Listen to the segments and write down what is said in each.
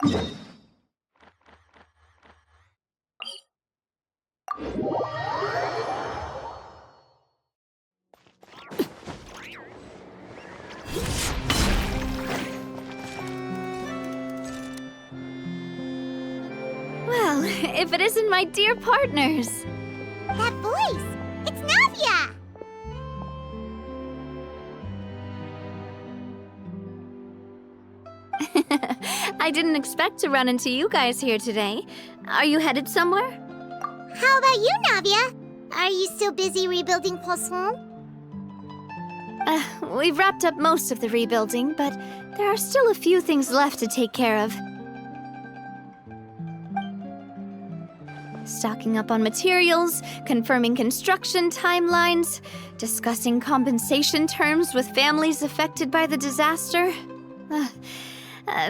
Well, if it isn't my dear partners. That voice! It's Navia! I didn't expect to run into you guys here today. Are you headed somewhere? How about you, Navia? Are you still busy rebuilding Poisson? We've wrapped up most of the rebuilding, but there are still a few things left to take care of. Stocking up on materials, confirming construction timelines, discussing compensation terms with families affected by the disaster.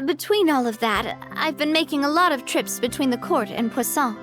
Between all of that, I've been making a lot of trips between the court and Poisson.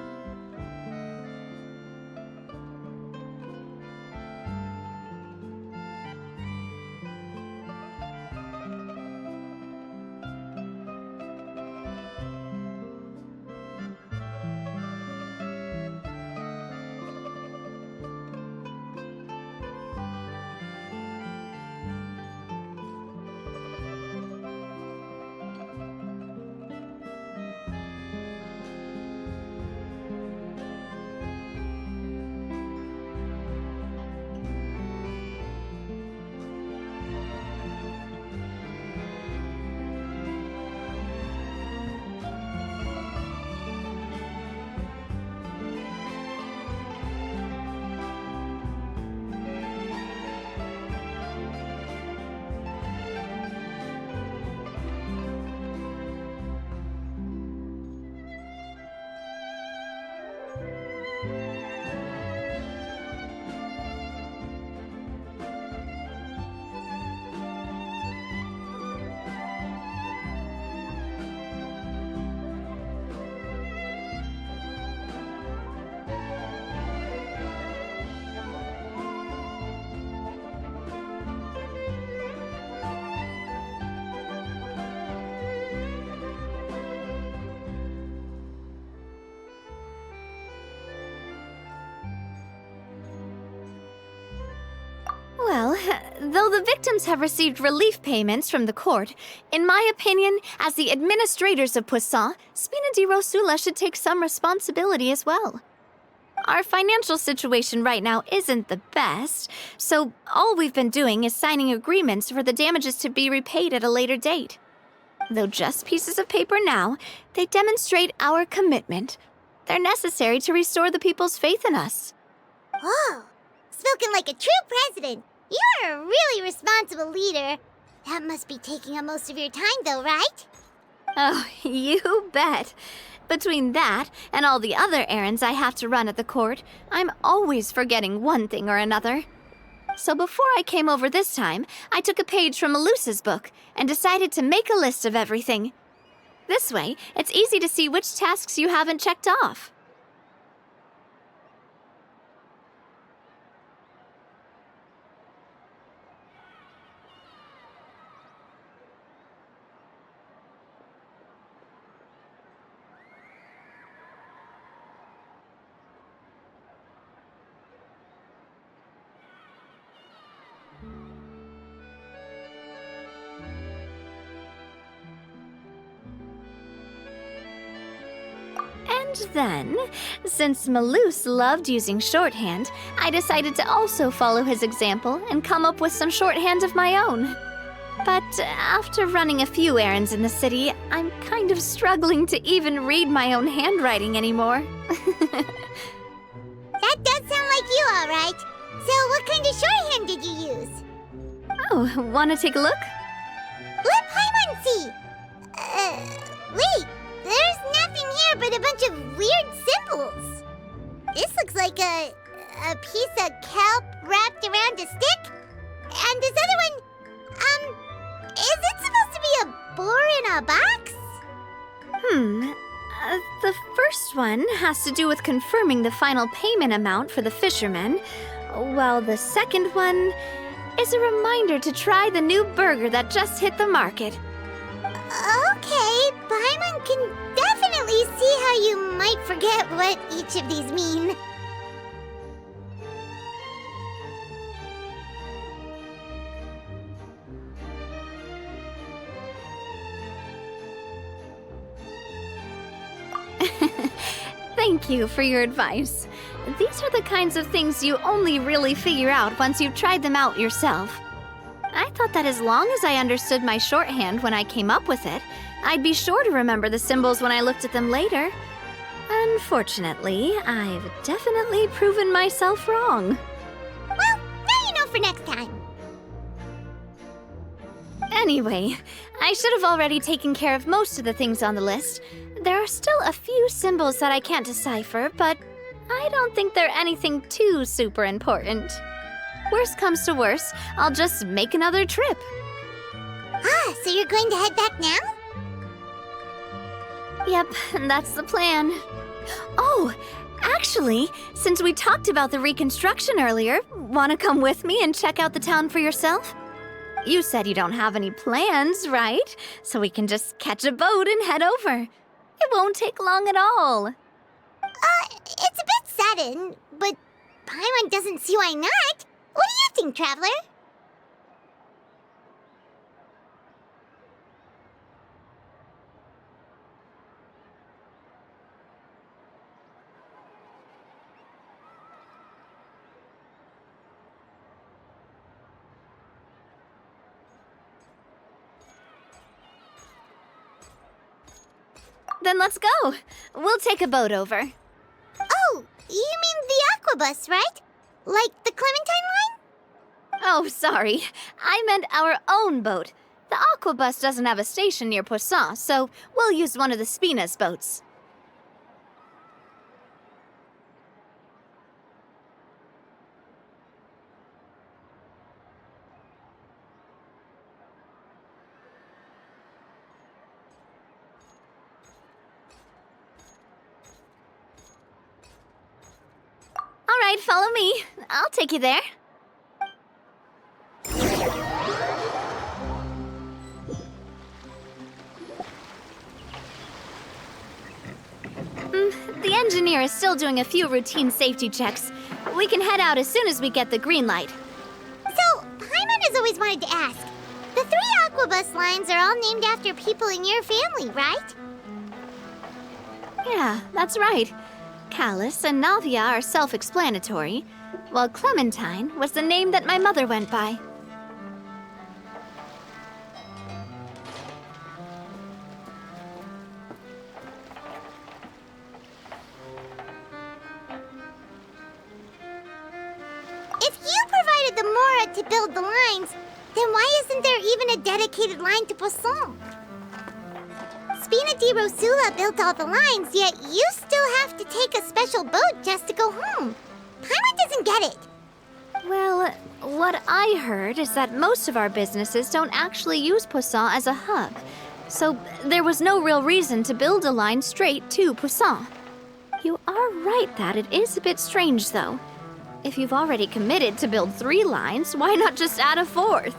Well, though the victims have received relief payments from the court, in my opinion, as the administrators of Poisson, Spina di Rosula should take some responsibility as well. Our financial situation right now isn't the best, so all we've been doing is signing agreements for the damages to be repaid at a later date. Though just pieces of paper now, they demonstrate our commitment. They're necessary to restore the people's faith in us. Oh, spoken like a true president. You're a really responsible leader. That must be taking up most of your time, though, right? Oh, you bet. Between that and all the other errands I have to run at the court, I'm always forgetting one thing or another. So before I came over this time, I took a page from Melusa's book and decided to make a list of everything. This way, it's easy to see which tasks you haven't checked off. And then, since Melus loved using shorthand, I decided to also follow his example and come up with some shorthand of my own. But after running a few errands in the city, I'm kind of struggling to even read my own handwriting anymore. That does sound like you, all right. So what kind of shorthand did you use? Oh, wanna take a look? Let Paimon see! Wait, there's nothing here but a bunch of weird symbols. This looks like a piece of kelp wrapped around a stick. And this other one, is it supposed to be a boar in a box? The first one has to do with confirming the final payment amount for the fishermen, while the second one is a reminder to try the new burger that just hit the market. Okay, Paimon can definitely see how you might forget what each of these mean. Thank you for your advice. These are the kinds of things you only really figure out once you've tried them out yourself. I thought that as long as I understood my shorthand when I came up with it, I'd be sure to remember the symbols when I looked at them later. Unfortunately, I've definitely proven myself wrong. Well, now you know for next time. Anyway, I should have already taken care of most of the things on the list. There are still a few symbols that I can't decipher, but I don't think they're anything too super important. Worst comes to worst, I'll just make another trip. Ah, so you're going to head back now? Yep, that's the plan. Oh, actually, since we talked about the reconstruction earlier, want to come with me and check out the town for yourself? You said you don't have any plans, right? So we can just catch a boat and head over. It won't take long at all. It's a bit sudden, but Paimon doesn't see why not. What do you think, Traveler? Then let's go. We'll take a boat over. Oh, you mean the Aquabus, right? Like the Clementine line? Oh, sorry. I meant our own boat. The Aquabus doesn't have a station near Poisson, so we'll use one of the Spina's boats. All right, follow me. I'll take you there. The engineer is still doing a few routine safety checks. We can head out as soon as we get the green light. So, Paimon has always wanted to ask. The 3 Aquabus lines are all named after people in your family, right? Yeah, that's right. Callus and Navia are self-explanatory, while Clementine was the name that my mother went by. If you provided the Mora to build the lines, then why isn't there even a dedicated line to Poisson? Spina di Rosula built all the lines, yet you still have to take a special boat just to go home. Paimon doesn't get it. Well, what I heard is that most of our businesses don't actually use Poisson as a hub, so there was no real reason to build a line straight to Poisson. You are right that it is a bit strange, though. If you've already committed to build 3 lines, why not just add a 4th?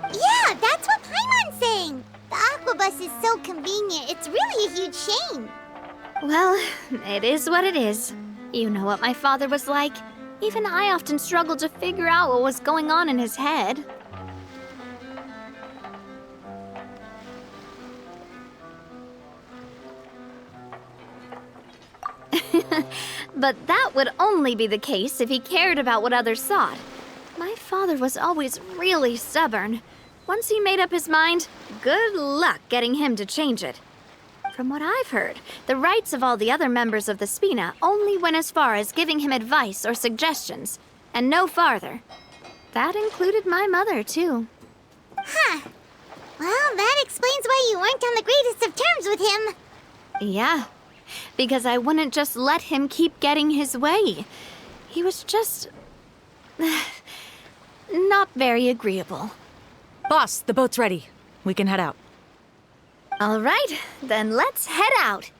Yeah, that's what Paimon's saying. The Aquabus is so convenient, it's really a huge shame. Well, it is what it is. You know what my father was like. Even I often struggled to figure out what was going on in his head. But that would only be the case if he cared about what others thought. My father was always really stubborn. Once he made up his mind, good luck getting him to change it. From what I've heard, the rights of all the other members of the Spina only went as far as giving him advice or suggestions, and no farther. That included my mother, too. Huh. Well, that explains why you weren't on the greatest of terms with him. Yeah, because I wouldn't just let him keep getting his way. He was just... not very agreeable. Boss, the boat's ready. We can head out. All right, then let's head out.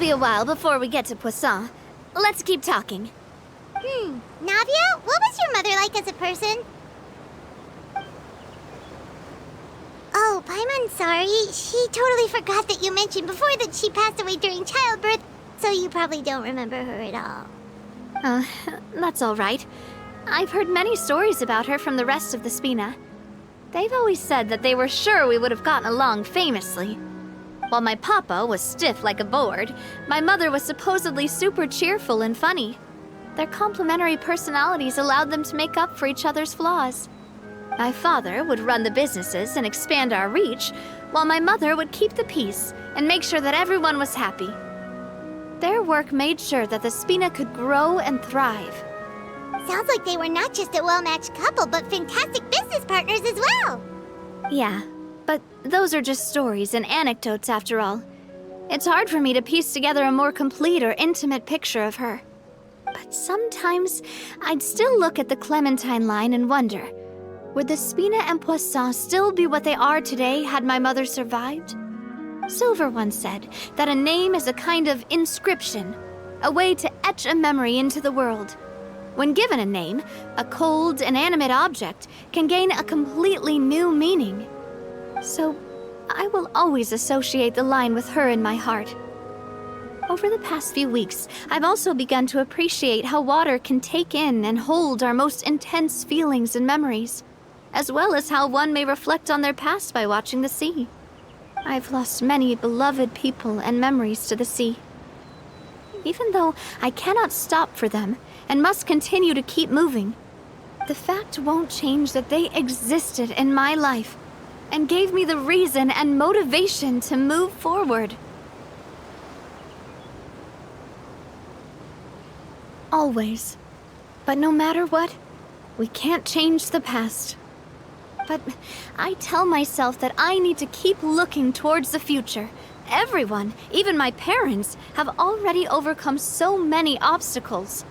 be a while before we get to Poisson. Let's keep talking. Navia, what was your mother like as a person? Oh, Paimon's sorry. She totally forgot that you mentioned before that she passed away during childbirth, so you probably don't remember her at all. That's all right. I've heard many stories about her from the rest of the Spina. They've always said that they were sure we would have gotten along famously. While my papa was stiff like a board, my mother was supposedly super cheerful and funny. Their complementary personalities allowed them to make up for each other's flaws. My father would run the businesses and expand our reach, while my mother would keep the peace and make sure that everyone was happy. Their work made sure that the Spina could grow and thrive. Sounds like they were not just a well-matched couple, but fantastic business partners as well. Yeah, but those are just stories and anecdotes after all. It's hard for me to piece together a more complete or intimate picture of her. But sometimes I'd still look at the Clementine line and wonder, would the Spina and Poisson still be what they are today had my mother survived? Silver once said that a name is a kind of inscription, a way to etch a memory into the world. When given a name, a cold, inanimate object can gain a completely new meaning. So, I will always associate the line with her in my heart. Over the past few weeks, I've also begun to appreciate how water can take in and hold our most intense feelings and memories, as well as how one may reflect on their past by watching the sea. I've lost many beloved people and memories to the sea. Even though I cannot stop for them and must continue to keep moving, the fact won't change that they existed in my life and gave me the reason and motivation to move forward. Always. But no matter what, we can't change the past. But I tell myself that I need to keep looking towards the future. Everyone, even my parents, have already overcome so many obstacles.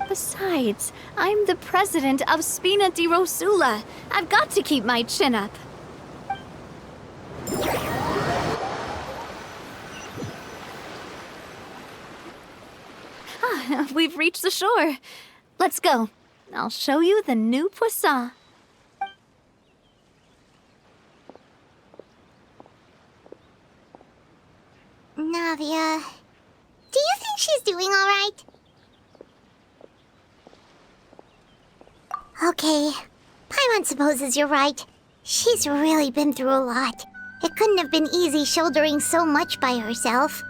Besides, I'm the president of Spina di Rosula. I've got to keep my chin up. We've reached the shore. Let's go. I'll show you the new Poisson. Navia, do you think she's doing all right? Okay, Paimon supposes you're right. She's really been through a lot. It couldn't have been easy shouldering so much by herself.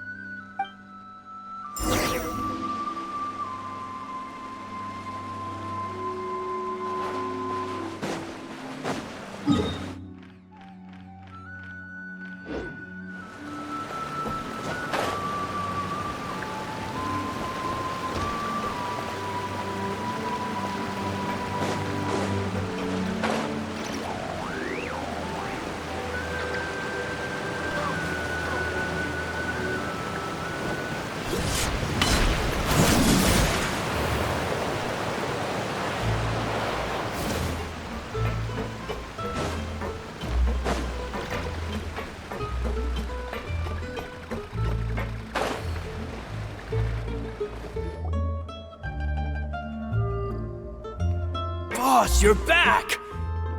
Boss, you're back!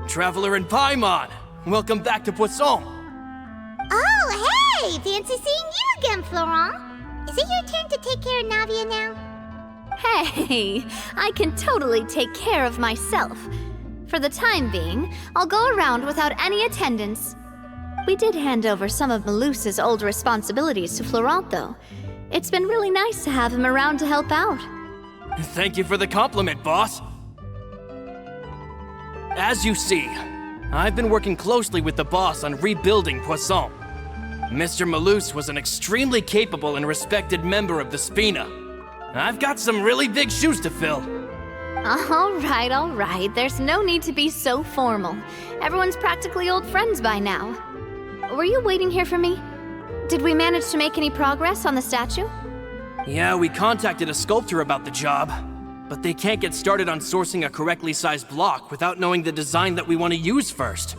Traveler and Paimon, welcome back to Poisson. Oh, hey! Fancy seeing you again, Florent. Is it your turn to take care of Navia now? Hey, I can totally take care of myself. For the time being, I'll go around without any attendance. We did hand over some of Malus's old responsibilities to Florent, though. It's been really nice to have him around to help out. Thank you for the compliment, boss. As you see, I've been working closely with the boss on rebuilding Poisson. Mr. Malus was an extremely capable and respected member of the Spina. I've got some really big shoes to fill. All right. There's no need to be so formal. Everyone's practically old friends by now. Were you waiting here for me? Did we manage to make any progress on the statue? Yeah, we contacted a sculptor about the job, but they can't get started on sourcing a correctly sized block without knowing the design that we want to use first.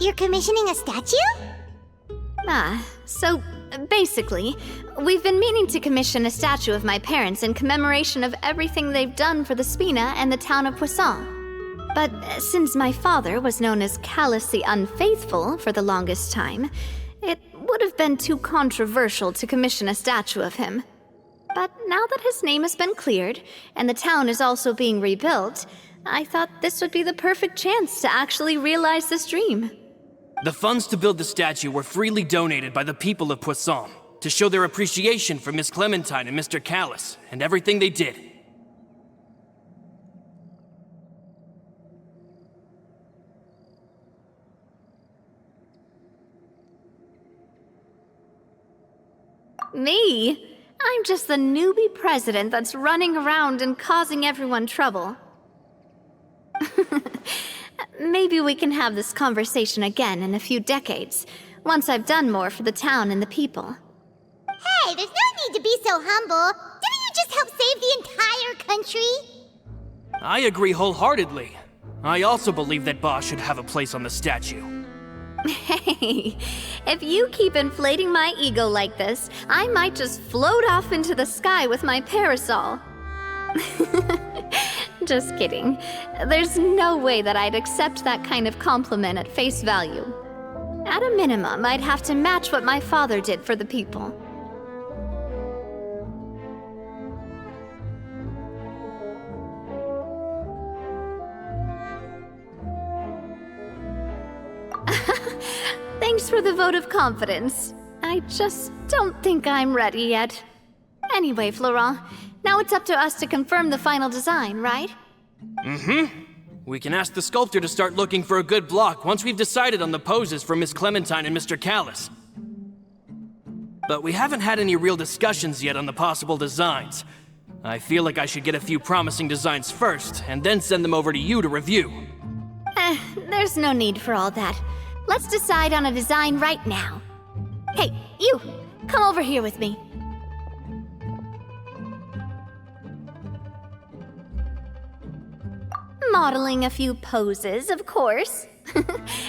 You're commissioning a statue? So Basically, we've been meaning to commission a statue of my parents in commemoration of everything they've done for the Spina and the town of Poisson. But since my father was known as Callus the Unfaithful for the longest time, it would have been too controversial to commission a statue of him. But now that his name has been cleared, and the town is also being rebuilt, I thought this would be the perfect chance to actually realize this dream. The funds to build the statue were freely donated by the people of Poisson to show their appreciation for Miss Clementine and Mr. Callus and everything they did. Me? I'm just the newbie president that's running around and causing everyone trouble. Maybe we can have this conversation again in a few decades, once I've done more for the town and the people. Hey, there's no need to be so humble. Didn't you just help save the entire country? I agree wholeheartedly. I also believe that Boss should have a place on the statue. Hey, if you keep inflating my ego like this, I might just float off into the sky with my parasol. Just kidding. There's no way that I'd accept that kind of compliment at face value. At a minimum, I'd have to match what my father did for the people. Thanks for the vote of confidence. I just don't think I'm ready yet. Anyway, Florent, now it's up to us to confirm the final design, right? We can ask the sculptor to start looking for a good block once we've decided on the poses for Miss Clementine and Mr. Callus. But we haven't had any real discussions yet on the possible designs. I feel like I should get a few promising designs first, and then send them over to you to review. There's no need for all that. Let's decide on a design right now. Hey, you! Come over here with me. Modeling a few poses, of course.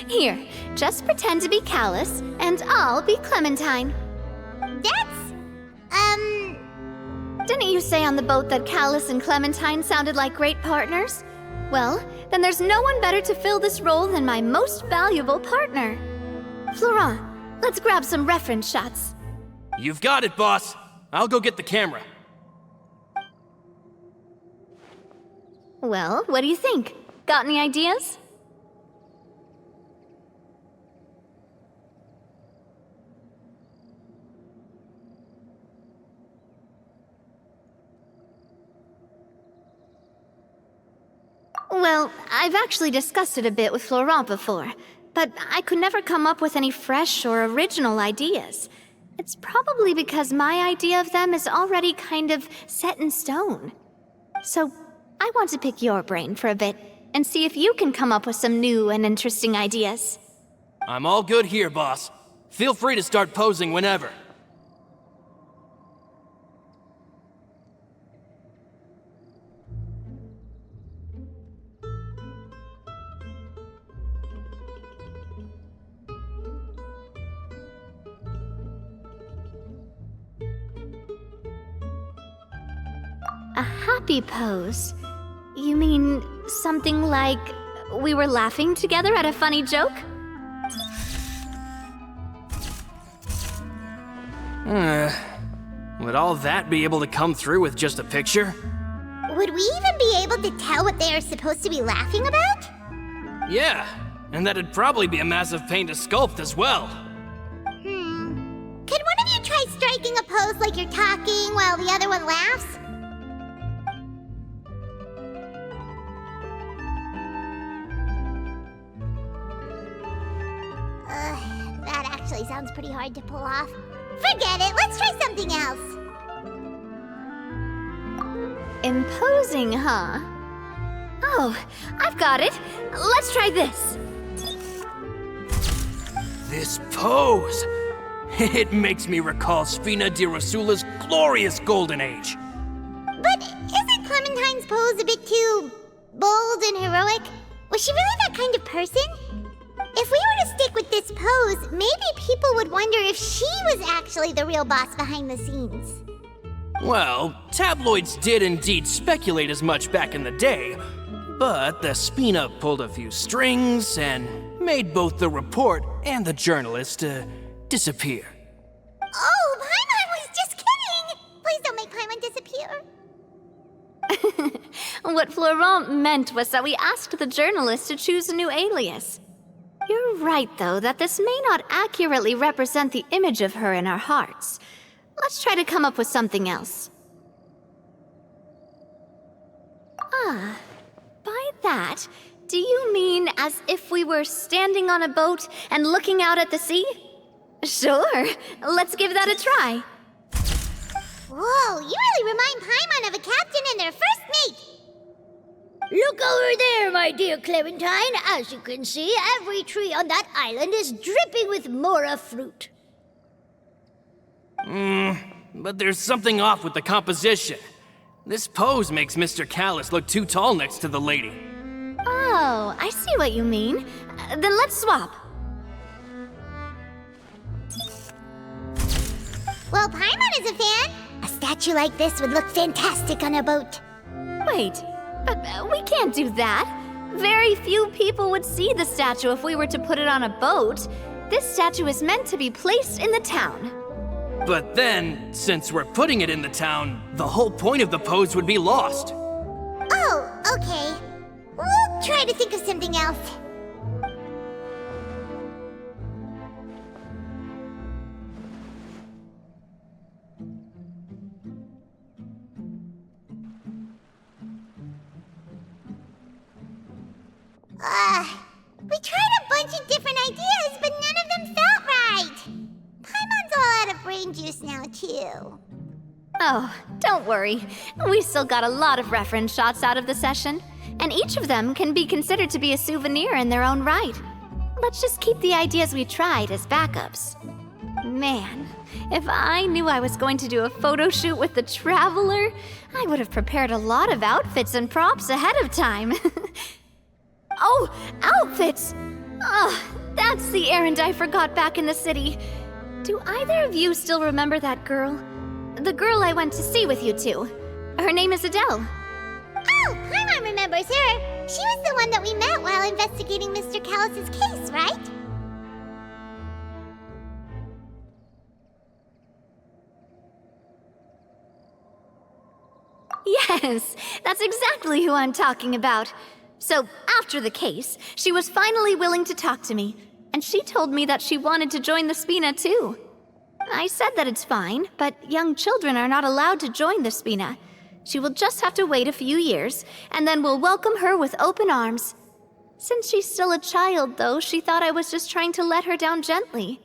Here, just pretend to be Callus, and I'll be Clementine. Didn't you say on the boat that Callus and Clementine sounded like great partners? Well, then there's no one better to fill this role than my most valuable partner. Florent, let's grab some reference shots. You've got it, boss. I'll go get the camera. Well, what do you think? Got any ideas? Well, I've actually discussed it a bit with Florent before, but I could never come up with any fresh or original ideas. It's probably because my idea of them is already kind of set in stone. So, I want to pick your brain for a bit and see if you can come up with some new and interesting ideas. I'm all good here, boss. Feel free to start posing whenever. A happy pose? You mean something like we were laughing together at a funny joke? Would all that be able to come through with just a picture? Would we even be able to tell what they are supposed to be laughing about? Yeah, and that'd probably be a massive pain to sculpt as well. Could one of you try striking a pose like you're talking while the other one laughs? That actually sounds pretty hard to pull off. Forget it, let's try something else. Imposing, huh? Oh, I've got it. Let's try this. This pose! It makes me recall Spina di Rosula's glorious golden age. But isn't Clementine's pose a bit too bold and heroic? Was she really that kind of person? If we were to stick with this pose, maybe people would wonder if she was actually the real boss behind the scenes. Well, tabloids did indeed speculate as much back in the day, but the Spina pulled a few strings and made both the report and the journalist disappear. Oh, Paimon was just kidding! Please don't make Paimon disappear. What Florent meant was that we asked the journalist to choose a new alias. You're right, though, that this may not accurately represent the image of her in our hearts. Let's try to come up with something else. Ah, by that, do you mean as if we were standing on a boat and looking out at the sea? Sure, let's give that a try. Whoa, you really remind Paimon of a captain and their first mate. Look over there, my dear Clementine. As you can see, every tree on that island is dripping with mora fruit. But there's something off with the composition. This pose makes Mr. Callus look too tall next to the lady. Oh, I see what you mean. Then let's swap. Well, Paimon is a fan. A statue like this would look fantastic on a boat. Wait, but we can't do that. Very few people would see the statue if we were to put it on a boat. This statue is meant to be placed in the town. But then, since we're putting it in the town, the whole point of the pose would be lost. Oh, okay. We'll try to think of something else. We tried a bunch of different ideas, but none of them felt right. Paimon's all out of brain juice now, too. Oh, don't worry. We still got a lot of reference shots out of the session, and each of them can be considered to be a souvenir in their own right. Let's just keep the ideas we tried as backups. Man, if I knew I was going to do a photo shoot with the Traveler, I would have prepared a lot of outfits and props ahead of time. Oh, outfits! Oh, that's the errand I forgot back in the city. Do either of you still remember that girl? The girl I went to see with you two. Her name is Adele. Oh, Paimon remembers her. She was the one that we met while investigating Mr. Callus's case, right? Yes, that's exactly who I'm talking about. So, after the case, she was finally willing to talk to me, and she told me that she wanted to join the Spina too. I said that it's fine, but young children are not allowed to join the Spina. She will just have to wait a few years, and then we'll welcome her with open arms. Since she's still a child, though, she thought I was just trying to let her down gently.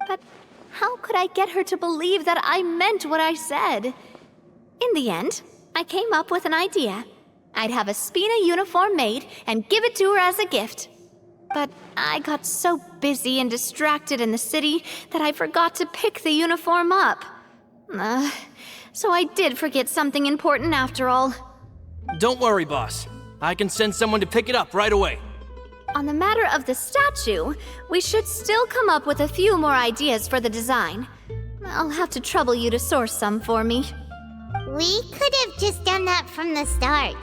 But how could I get her to believe that I meant what I said? In the end, I came up with an idea. I'd have a Spina uniform made and give it to her as a gift. But I got so busy and distracted in the city that I forgot to pick the uniform up. So I did forget something important after all. Don't worry, boss. I can send someone to pick it up right away. On the matter of the statue, we should still come up with a few more ideas for the design. I'll have to trouble you to source some for me. We could have just done that from the start.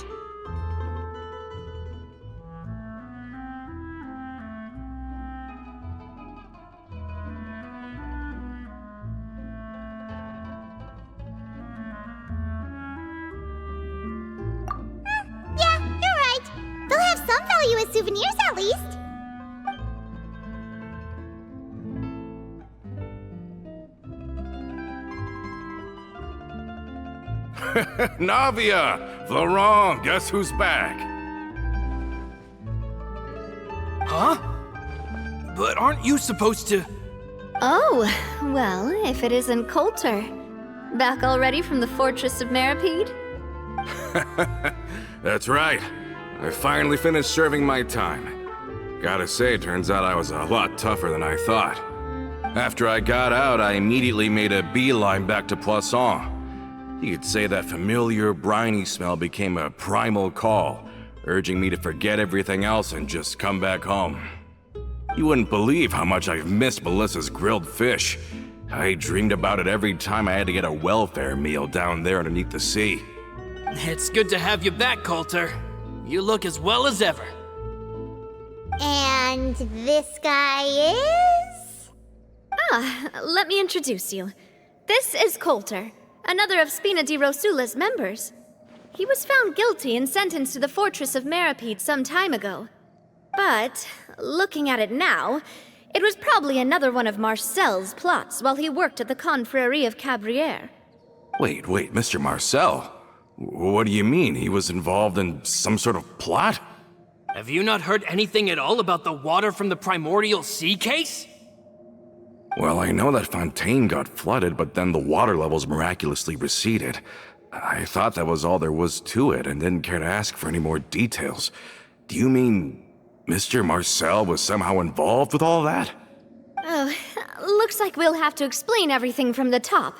Yeah, you're right. They'll have some value as souvenirs at least. Navia! Florent, guess who's back? Huh? But aren't you supposed to... Oh, well, if it isn't Coulter. Back already from the Fortress of Meripede? That's right. I finally finished serving my time. Gotta say, turns out I was a lot tougher than I thought. After I got out, I immediately made a beeline back to Poisson. You could say that familiar, briny smell became a primal call, urging me to forget everything else and just come back home. You wouldn't believe how much I've missed Melissa's grilled fish. I dreamed about it every time I had to get a welfare meal down there underneath the sea. It's good to have you back, Coulter. You look as well as ever. And this guy is? Let me introduce you. This is Coulter, another of Spina di Rosula's members. He was found guilty and sentenced to the Fortress of Meripede some time ago. But, looking at it now, it was probably another one of Marcel's plots while he worked at the Confrérie of Cabrières. Wait, Mr. Marcel? What do you mean? He was involved in some sort of plot? Have you not heard anything at all about the water from the primordial sea case? Well, I know that Fontaine got flooded, but then the water levels miraculously receded. I thought that was all there was to it and didn't care to ask for any more details. Do you mean Mr. Marcel was somehow involved with all that? Oh, looks like we'll have to explain everything from the top.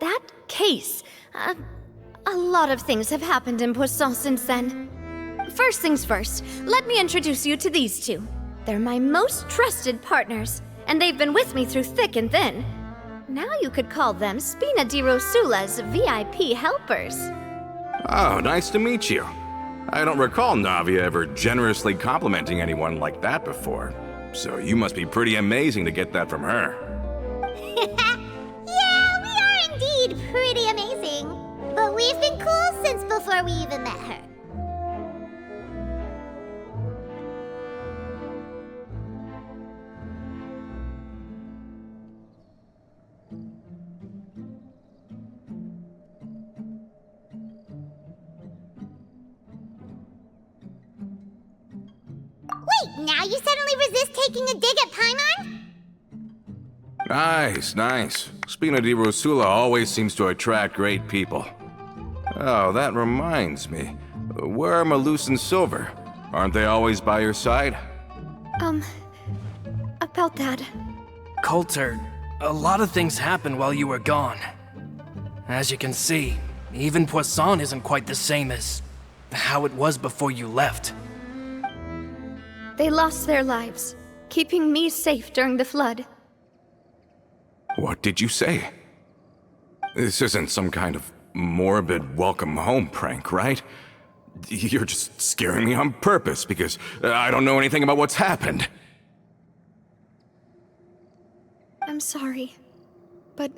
That case, a lot of things have happened in Poisson since then. First things first, let me introduce you to these two. They're my most trusted partners, and they've been with me through thick and thin. Now you could call them Spina di Rosula's VIP helpers. Oh, nice to meet you. I don't recall Navia ever generously complimenting anyone like that before. So you must be pretty amazing to get that from her. Yeah, we are indeed pretty amazing. But we've been cool since before we even met her. Wait, now you suddenly resist taking a dig at Paimon? Nice. Spina di Rosula always seems to attract great people. Oh, that reminds me. Where are Malus and Silver? Aren't they always by your side? About that. Coulter, a lot of things happened while you were gone. As you can see, even Poisson isn't quite the same as how it was before you left. They lost their lives, keeping me safe during the flood. What did you say? This isn't some kind of morbid welcome home prank, right? You're just scaring me on purpose because I don't know anything about what's happened. I'm sorry, but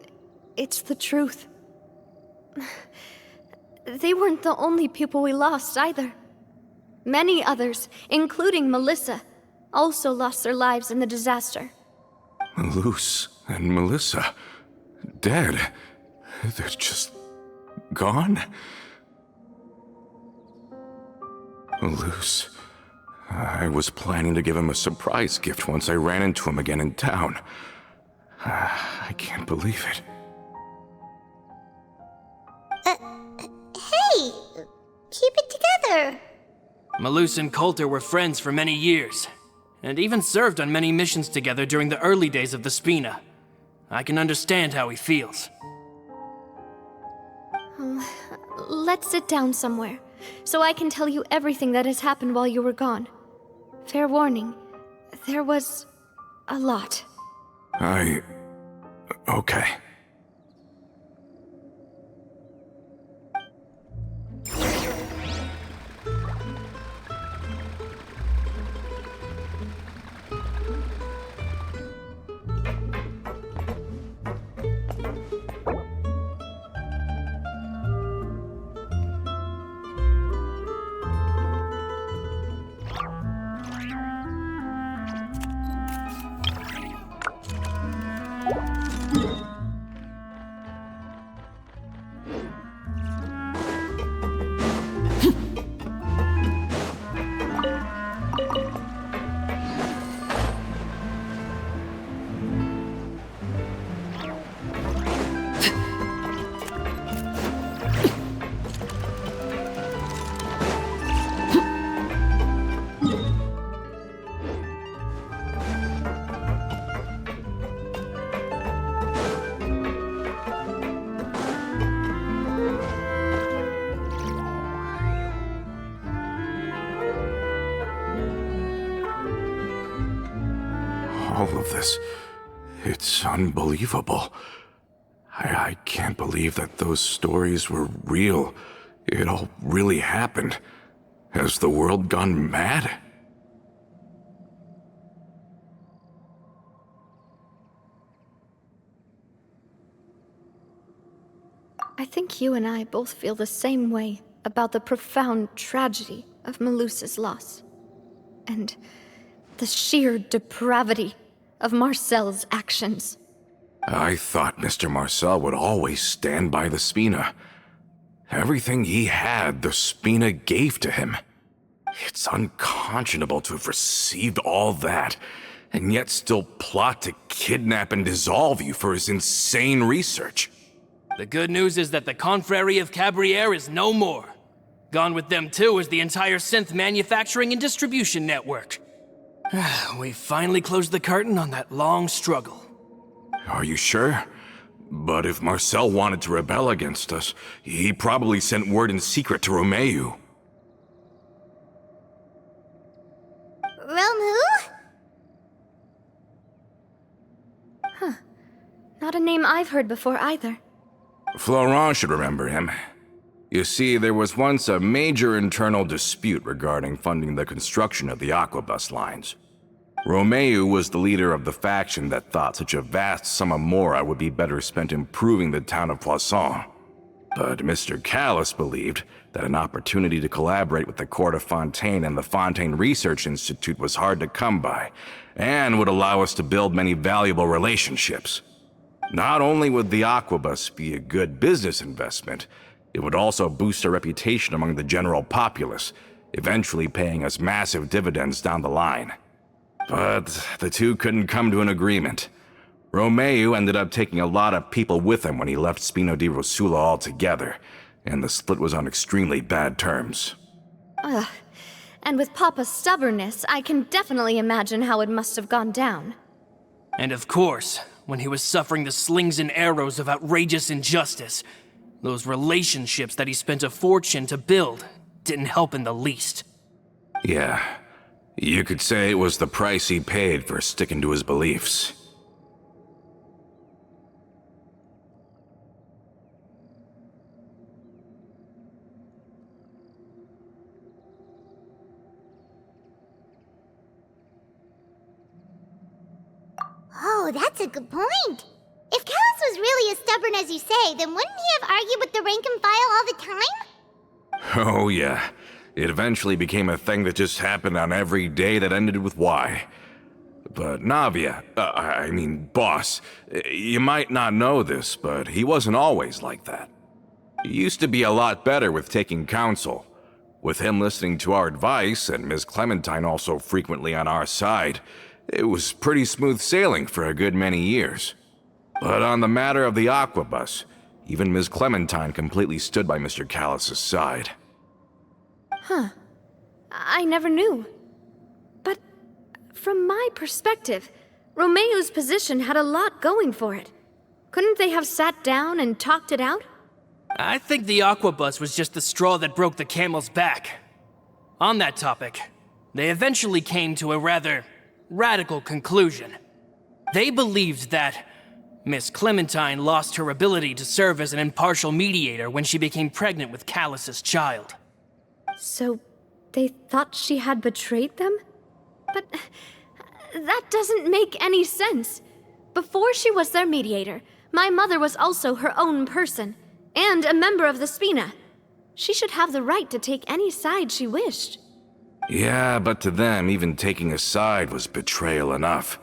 it's the truth. They weren't the only people we lost either. Many others, including Melissa, also lost their lives in the disaster. Malus and Melissa, dead. They're just gone? Malus, I was planning to give him a surprise gift once I ran into him again in town. I can't believe it. Hey, keep it together. Malus and Coulter were friends for many years, and even served on many missions together during the early days of the Spina. I can understand how he feels. Let's sit down somewhere, so I can tell you everything that has happened while you were gone. Fair warning, there was a lot. Okay. all of this, it's unbelievable. I can't believe that those stories were real. It all really happened. Has the world gone mad? I think you and I both feel the same way about the profound tragedy of Melusa's loss. And the sheer depravity of Marcel's actions. I thought Mr. Marcel would always stand by the Spina. Everything he had, the Spina gave to him. It's unconscionable to have received all that, and yet still plot to kidnap and dissolve you for his insane research. The good news is that the Confrérie of Cabriere is no more. Gone with them too is the entire synth manufacturing and distribution network. We finally closed the curtain on that long struggle. Are you sure? But if Marcel wanted to rebel against us, he probably sent word in secret to Romeu. Romu? Not a name I've heard before either. Florent should remember him. You see, there was once a major internal dispute regarding funding the construction of the Aquabus lines. Romeu was the leader of the faction that thought such a vast sum of mora would be better spent improving the town of Poisson. But Mr. Callis believed that an opportunity to collaborate with the Court of Fontaine and the Fontaine Research Institute was hard to come by, and would allow us to build many valuable relationships. Not only would the Aquabus be a good business investment, it would also boost our reputation among the general populace, eventually paying us massive dividends down the line. But the two couldn't come to an agreement. Romeu ended up taking a lot of people with him when he left Spina di Rosula altogether, and the split was on extremely bad terms. Ugh. And with Papa's stubbornness, I can definitely imagine how it must have gone down. And of course, when he was suffering the slings and arrows of outrageous injustice, those relationships that he spent a fortune to build didn't help in the least. Yeah, you could say it was the price he paid for sticking to his beliefs. Oh, that's a good point. If Callis was really as stubborn as you say, then wouldn't he have argued with the rank and file all the time? Oh yeah, it eventually became a thing that just happened on every day that ended with Y. But Navia, boss, you might not know this, but he wasn't always like that. He used to be a lot better with taking counsel. With him listening to our advice, and Ms. Clementine also frequently on our side, it was pretty smooth sailing for a good many years. But on the matter of the Aquabus, even Ms. Clementine completely stood by Mr. Callis' side. I never knew. But from my perspective, Romeu's position had a lot going for it. Couldn't they have sat down and talked it out? I think the Aquabus was just the straw that broke the camel's back. On that topic, they eventually came to a rather radical conclusion. They believed that Miss Clementine lost her ability to serve as an impartial mediator when she became pregnant with Callus's child. So they thought she had betrayed them? But that doesn't make any sense. Before she was their mediator, my mother was also her own person, and a member of the Spina. She should have the right to take any side she wished. Yeah, but to them, even taking a side was betrayal enough.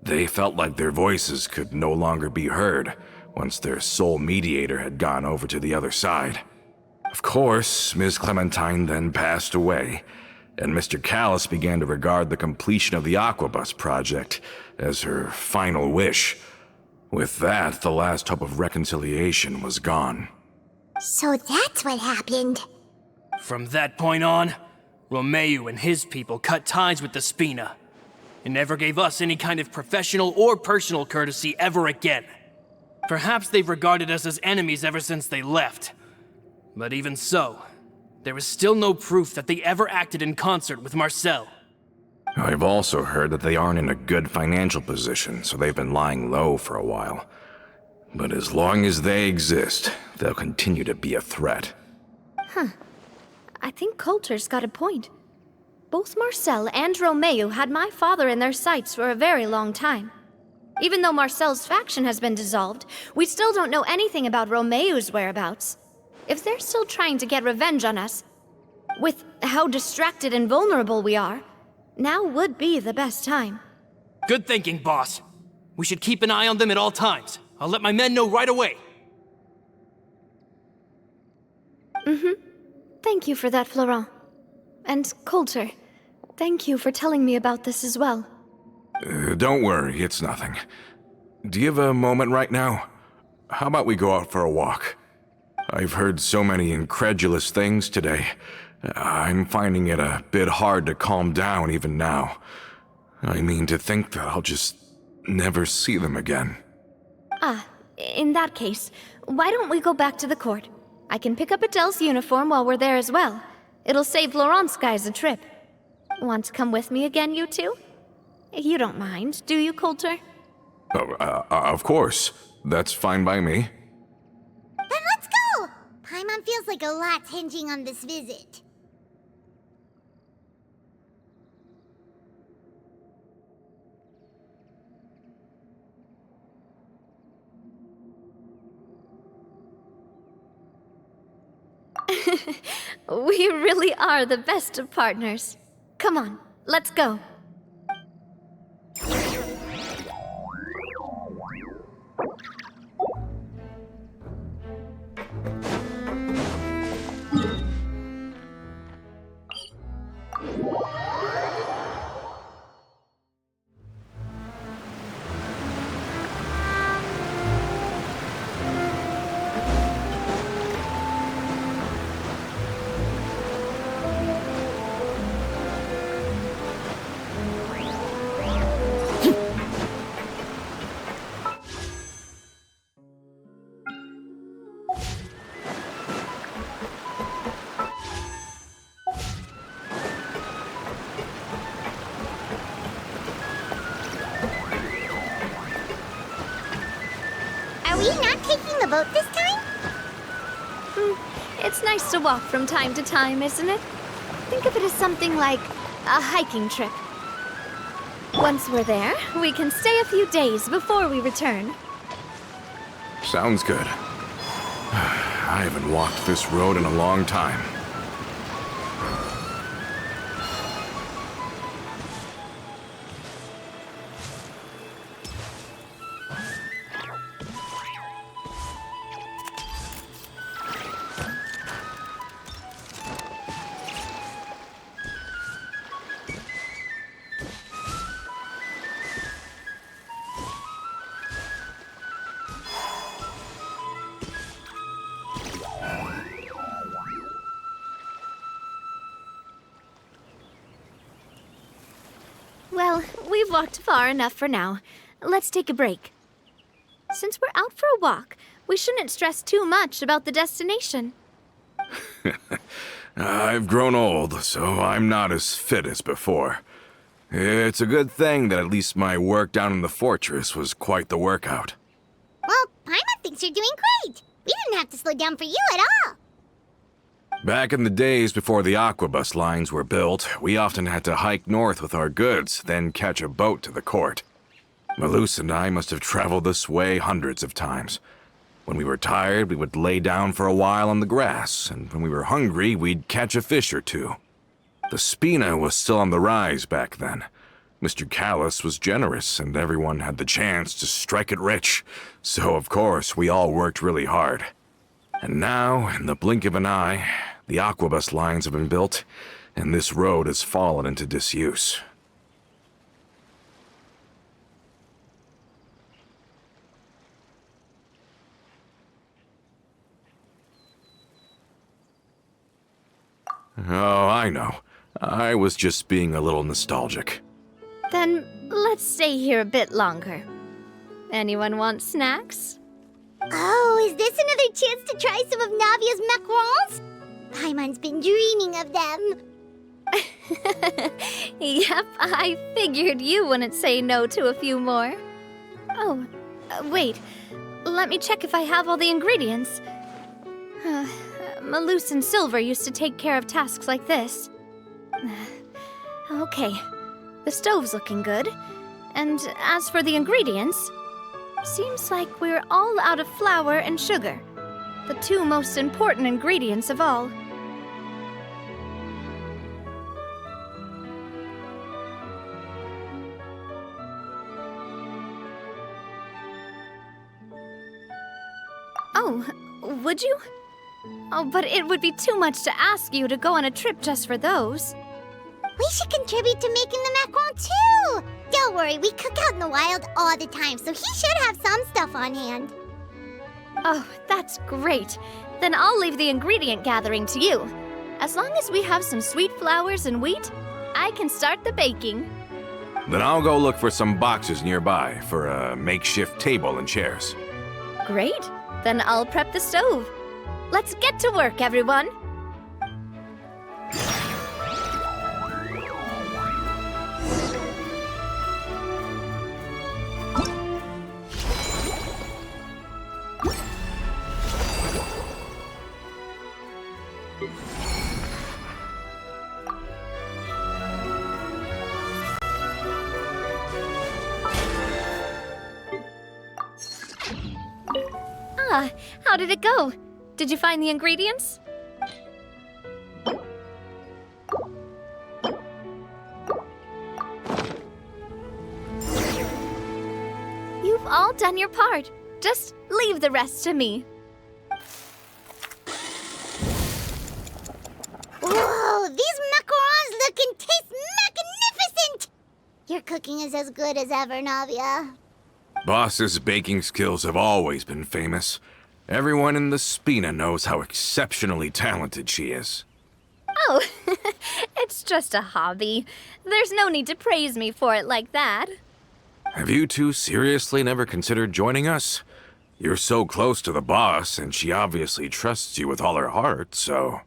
They felt like their voices could no longer be heard once their sole mediator had gone over to the other side. Of course, Ms. Clementine then passed away, and Mr. Callis began to regard the completion of the Aquabus project as her final wish. With that, the last hope of reconciliation was gone. So that's what happened. From that point on, Romeu and his people cut ties with the Spina, and never gave us any kind of professional or personal courtesy ever again. Perhaps they've regarded us as enemies ever since they left. But even so, there is still no proof that they ever acted in concert with Marcel. I've also heard that they aren't in a good financial position, so they've been lying low for a while. But as long as they exist, they'll continue to be a threat. I think Coulter's got a point. Both Marcel and Romeo had my father in their sights for a very long time. Even though Marcel's faction has been dissolved, we still don't know anything about Romeo's whereabouts. If they're still trying to get revenge on us, with how distracted and vulnerable we are, now would be the best time. Good thinking, boss. We should keep an eye on them at all times. I'll let my men know right away. Thank you for that, Florent. And Coulter, thank you for telling me about this as well. Don't worry, it's nothing. Do you have a moment right now? How about we go out for a walk? I've heard so many incredulous things today. I'm finding it a bit hard to calm down even now. I mean, to think that I'll just never see them again. In that case, why don't we go back to the court? I can pick up Adele's uniform while we're there as well. It'll save Laurent's guys a trip. Want to come with me again, you two? You don't mind, do you, Coulter? Of course. That's fine by me. Then let's go! Paimon feels like a lot's hinging on this visit. We really are the best of partners. Come on, let's go. Are we not taking the boat this time? It's nice to walk from time to time, isn't it? Think of it as something like a hiking trip. Once we're there, we can stay a few days before we return. Sounds good. I haven't walked this road in a long time. Well, we've walked far enough for now. Let's take a break. Since we're out for a walk, we shouldn't stress too much about the destination. I've grown old, so I'm not as fit as before. It's a good thing that at least my work down in the fortress was quite the workout. Well, Paimon thinks you're doing great. We didn't have to slow down for you at all. Back in the days before the aquabus lines were built, we often had to hike north with our goods, then catch a boat to the court. Malus and I must have traveled this way hundreds of times. When we were tired, we would lay down for a while on the grass, and when we were hungry, we'd catch a fish or two. The Spina was still on the rise back then. Mr. Callus was generous, and everyone had the chance to strike it rich. So, of course, we all worked really hard. And now, in the blink of an eye, the aquabus lines have been built, and this road has fallen into disuse. Oh, I know. I was just being a little nostalgic. Then let's stay here a bit longer. Anyone want snacks? Oh, is this another chance to try some of Navia's macarons? Paimon's been dreaming of them. Yep, I figured you wouldn't say no to a few more. Oh, wait. Let me check if I have all the ingredients. Malus and Silver used to take care of tasks like this. Okay, the stove's looking good. And as for the ingredients, seems like we're all out of flour and sugar, the two most important ingredients of all. Oh, would you? Oh, but it would be too much to ask you to go on a trip just for those. We should contribute to making the macaron too! Don't worry, we cook out in the wild all the time, so he should have some stuff on hand. Oh, that's great. Then I'll leave the ingredient gathering to you. As long as we have some sweet flours and wheat, I can start the baking. Then I'll go look for some boxes nearby for a makeshift table and chairs. Great. Then I'll prep the stove. Let's get to work, everyone. How did it go? Did you find the ingredients? You've all done your part. Just leave the rest to me. Whoa, these macarons look and taste magnificent! Your cooking is as good as ever, Navia. Boss's baking skills have always been famous. Everyone in the Spina knows how exceptionally talented she is. Oh, it's just a hobby. There's no need to praise me for it like that. Have you two seriously never considered joining us? You're so close to the boss, and she obviously trusts you with all her heart, so...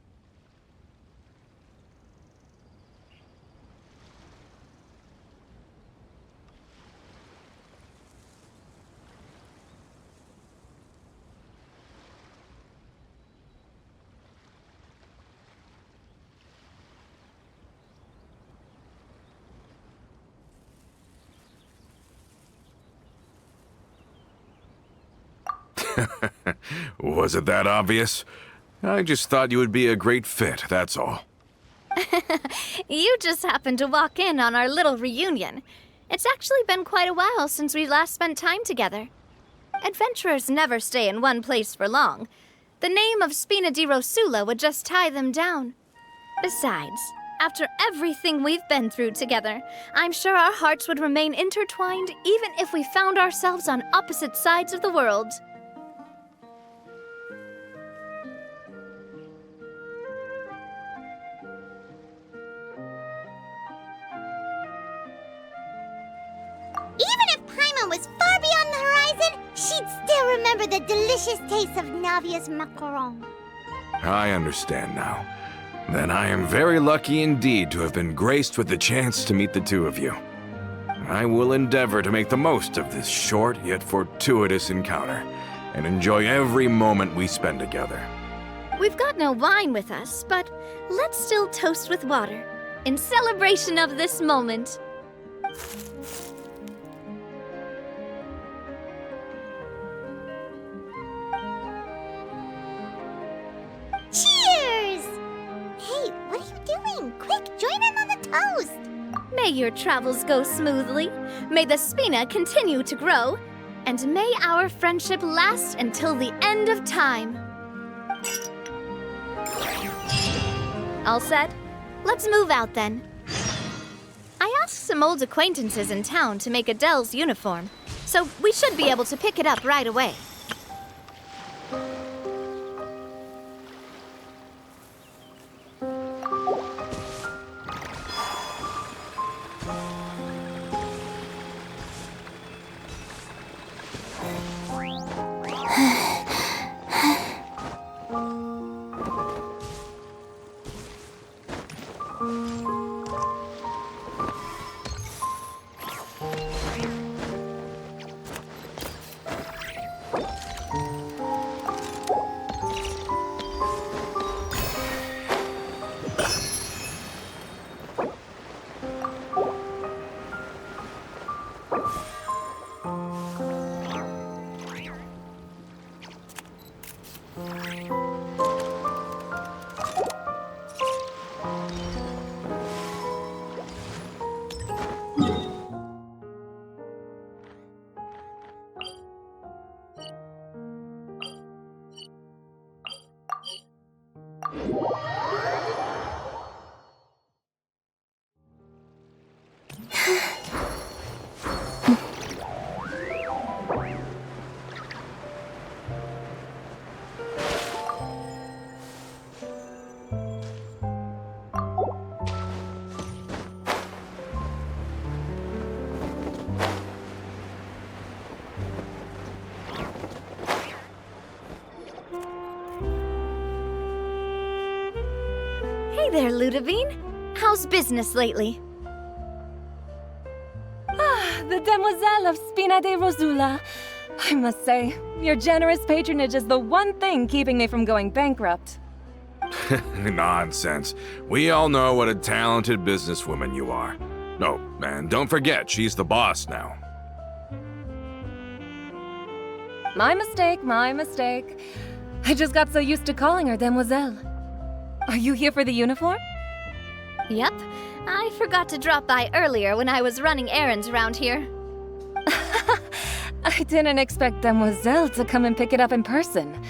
Was it that obvious? I just thought you would be a great fit, that's all. You just happened to walk in on our little reunion. It's actually been quite a while since we last spent time together. Adventurers never stay in one place for long. The name of Spina di Rosula would just tie them down. Besides, after everything we've been through together, I'm sure our hearts would remain intertwined even if we found ourselves on opposite sides of the world. Even if Paimon was far beyond the horizon, she'd still remember the delicious taste of Navia's macaron. I understand now. Then I am very lucky indeed to have been graced with the chance to meet the two of you. I will endeavor to make the most of this short yet fortuitous encounter, and enjoy every moment we spend together. We've got no wine with us, but let's still toast with water, in celebration of this moment. Cheers! Hey, what are you doing? Quick, join in on the toast! May your travels go smoothly, may the Spina continue to grow, and may our friendship last until the end of time. All set? Let's move out then. I asked some old acquaintances in town to make Adele's uniform, so we should be able to pick it up right away. Hey there, Ludovine. How's business lately? The Demoiselle of Spina de Rosula. I must say, your generous patronage is the one thing keeping me from going bankrupt. Nonsense. We all know what a talented businesswoman you are. Oh, and don't forget, she's the boss now. My mistake, my mistake. I just got so used to calling her Demoiselle. Are you here for the uniform? Yep. I forgot to drop by earlier when I was running errands around here. I didn't expect Demoiselle to come and pick it up in person.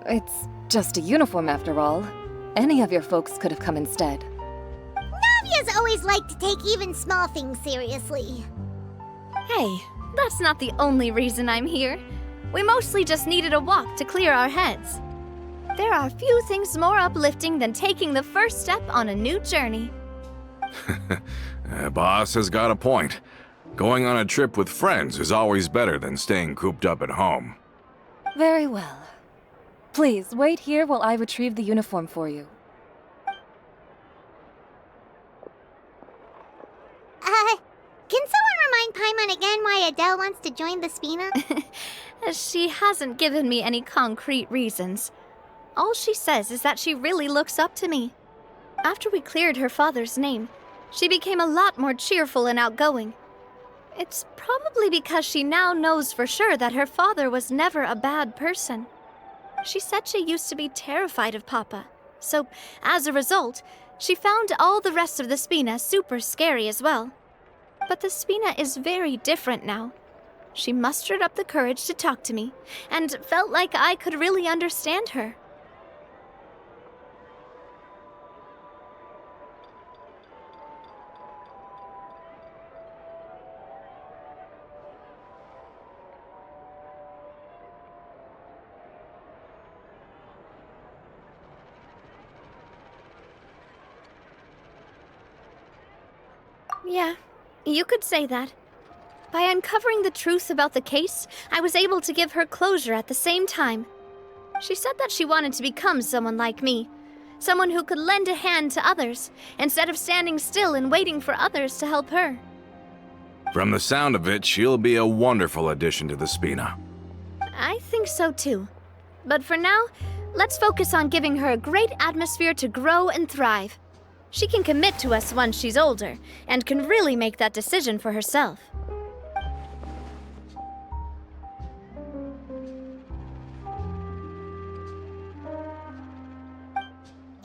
It's just a uniform after all. Any of your folks could have come instead. Navia's always liked to take even small things seriously. Hey, that's not the only reason I'm here. We mostly just needed a walk to clear our heads. There are few things more uplifting than taking the first step on a new journey. Boss has got a point. Going on a trip with friends is always better than staying cooped up at home. Very well. Please, wait here while I retrieve the uniform for you. Can someone remind Paimon again why Adele wants to join the Spina? She hasn't given me any concrete reasons. All she says is that she really looks up to me. After we cleared her father's name, she became a lot more cheerful and outgoing. It's probably because she now knows for sure that her father was never a bad person. She said she used to be terrified of Papa, so as a result, she found all the rest of the Spina super scary as well. But the Spina is very different now. She mustered up the courage to talk to me, and felt like I could really understand her. Yeah, you could say that. By uncovering the truth about the case, I was able to give her closure at the same time. She said that she wanted to become someone like me, someone who could lend a hand to others, instead of standing still and waiting for others to help her. From the sound of it, she'll be a wonderful addition to the Spina. I think so too. But for now, let's focus on giving her a great atmosphere to grow and thrive. She can commit to us once she's older, and can really make that decision for herself.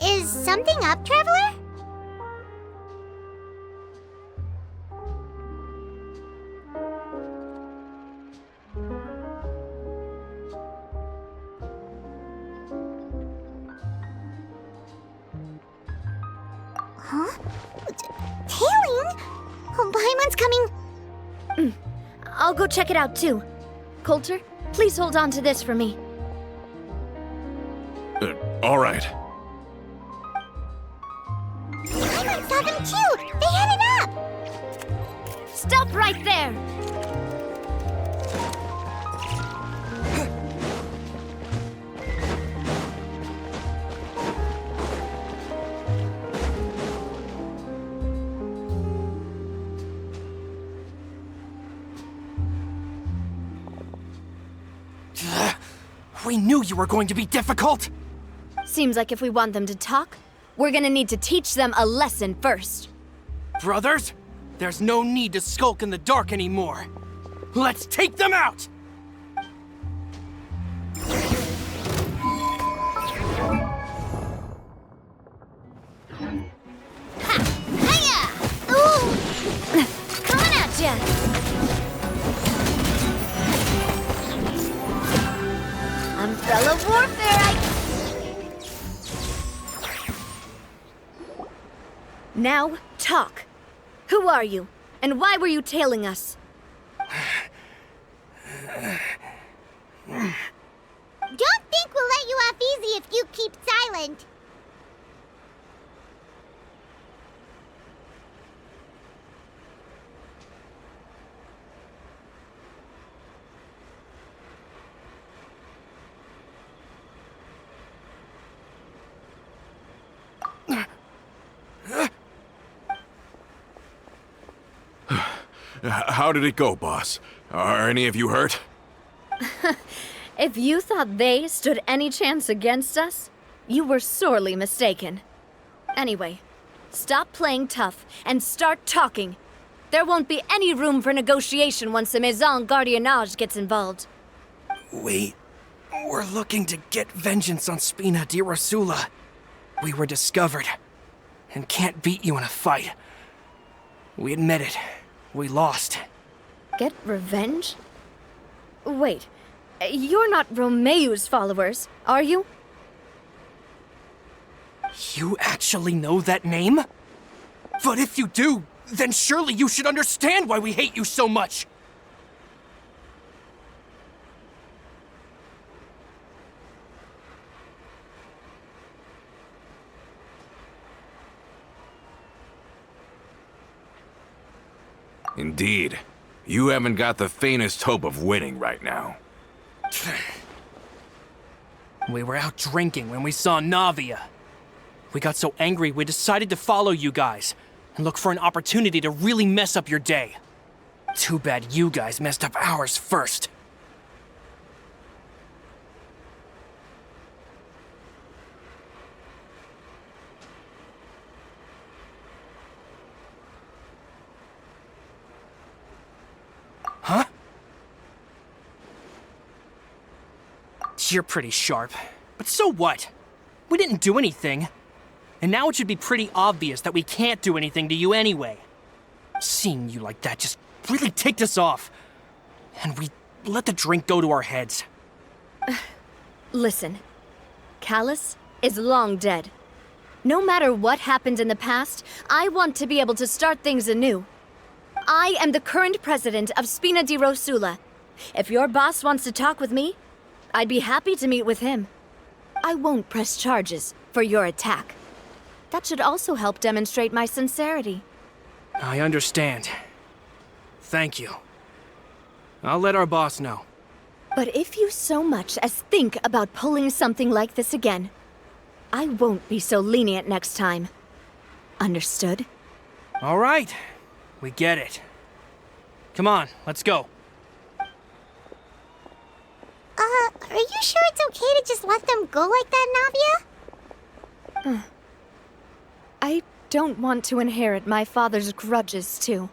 Is something up, Traveler? Huh? Tailing? Oh, Paimon's coming. I'll go check it out too. Coulter, please hold on to this for me. All right. Paimon saw them too! They headed up! Stop right there! We knew you were going to be difficult! Seems like if we want them to talk, we're gonna need to teach them a lesson first. Brothers, there's no need to skulk in the dark anymore. Let's take them out! Hiya! Ooh! Coming at ya! Umbrella warfare, Now, talk. Who are you? And why were you tailing us? Don't think we'll let you off easy if you keep silent. How did it go, boss? Are any of you hurt? If you thought they stood any chance against us, you were sorely mistaken. Anyway, stop playing tough and start talking. There won't be any room for negotiation once the Maison Gardiennage gets involved. We're looking to get vengeance on Spina di Rosula. We were discovered and can't beat you in a fight. We admit it. We lost. Get revenge? Wait, you're not Romeu's followers, are you? You actually know that name? But if you do, then surely you should understand why we hate you so much! Indeed. You haven't got the faintest hope of winning right now. We were out drinking when we saw Navia. We got so angry we decided to follow you guys and look for an opportunity to really mess up your day. Too bad you guys messed up ours first. Huh? You're pretty sharp, but so what? We didn't do anything. And now it should be pretty obvious that we can't do anything to you anyway. Seeing you like that just really ticked us off. And we let the drink go to our heads. Listen, Callus is long dead. No matter what happened in the past, I want to be able to start things anew. I am the current president of Spina di Rosula. If your boss wants to talk with me, I'd be happy to meet with him. I won't press charges for your attack. That should also help demonstrate my sincerity. I understand. Thank you. I'll let our boss know. But if you so much as think about pulling something like this again, I won't be so lenient next time. Understood? All right. We get it. Come on, let's go. Are you sure it's okay to just let them go like that, Navia? I don't want to inherit my father's grudges, too.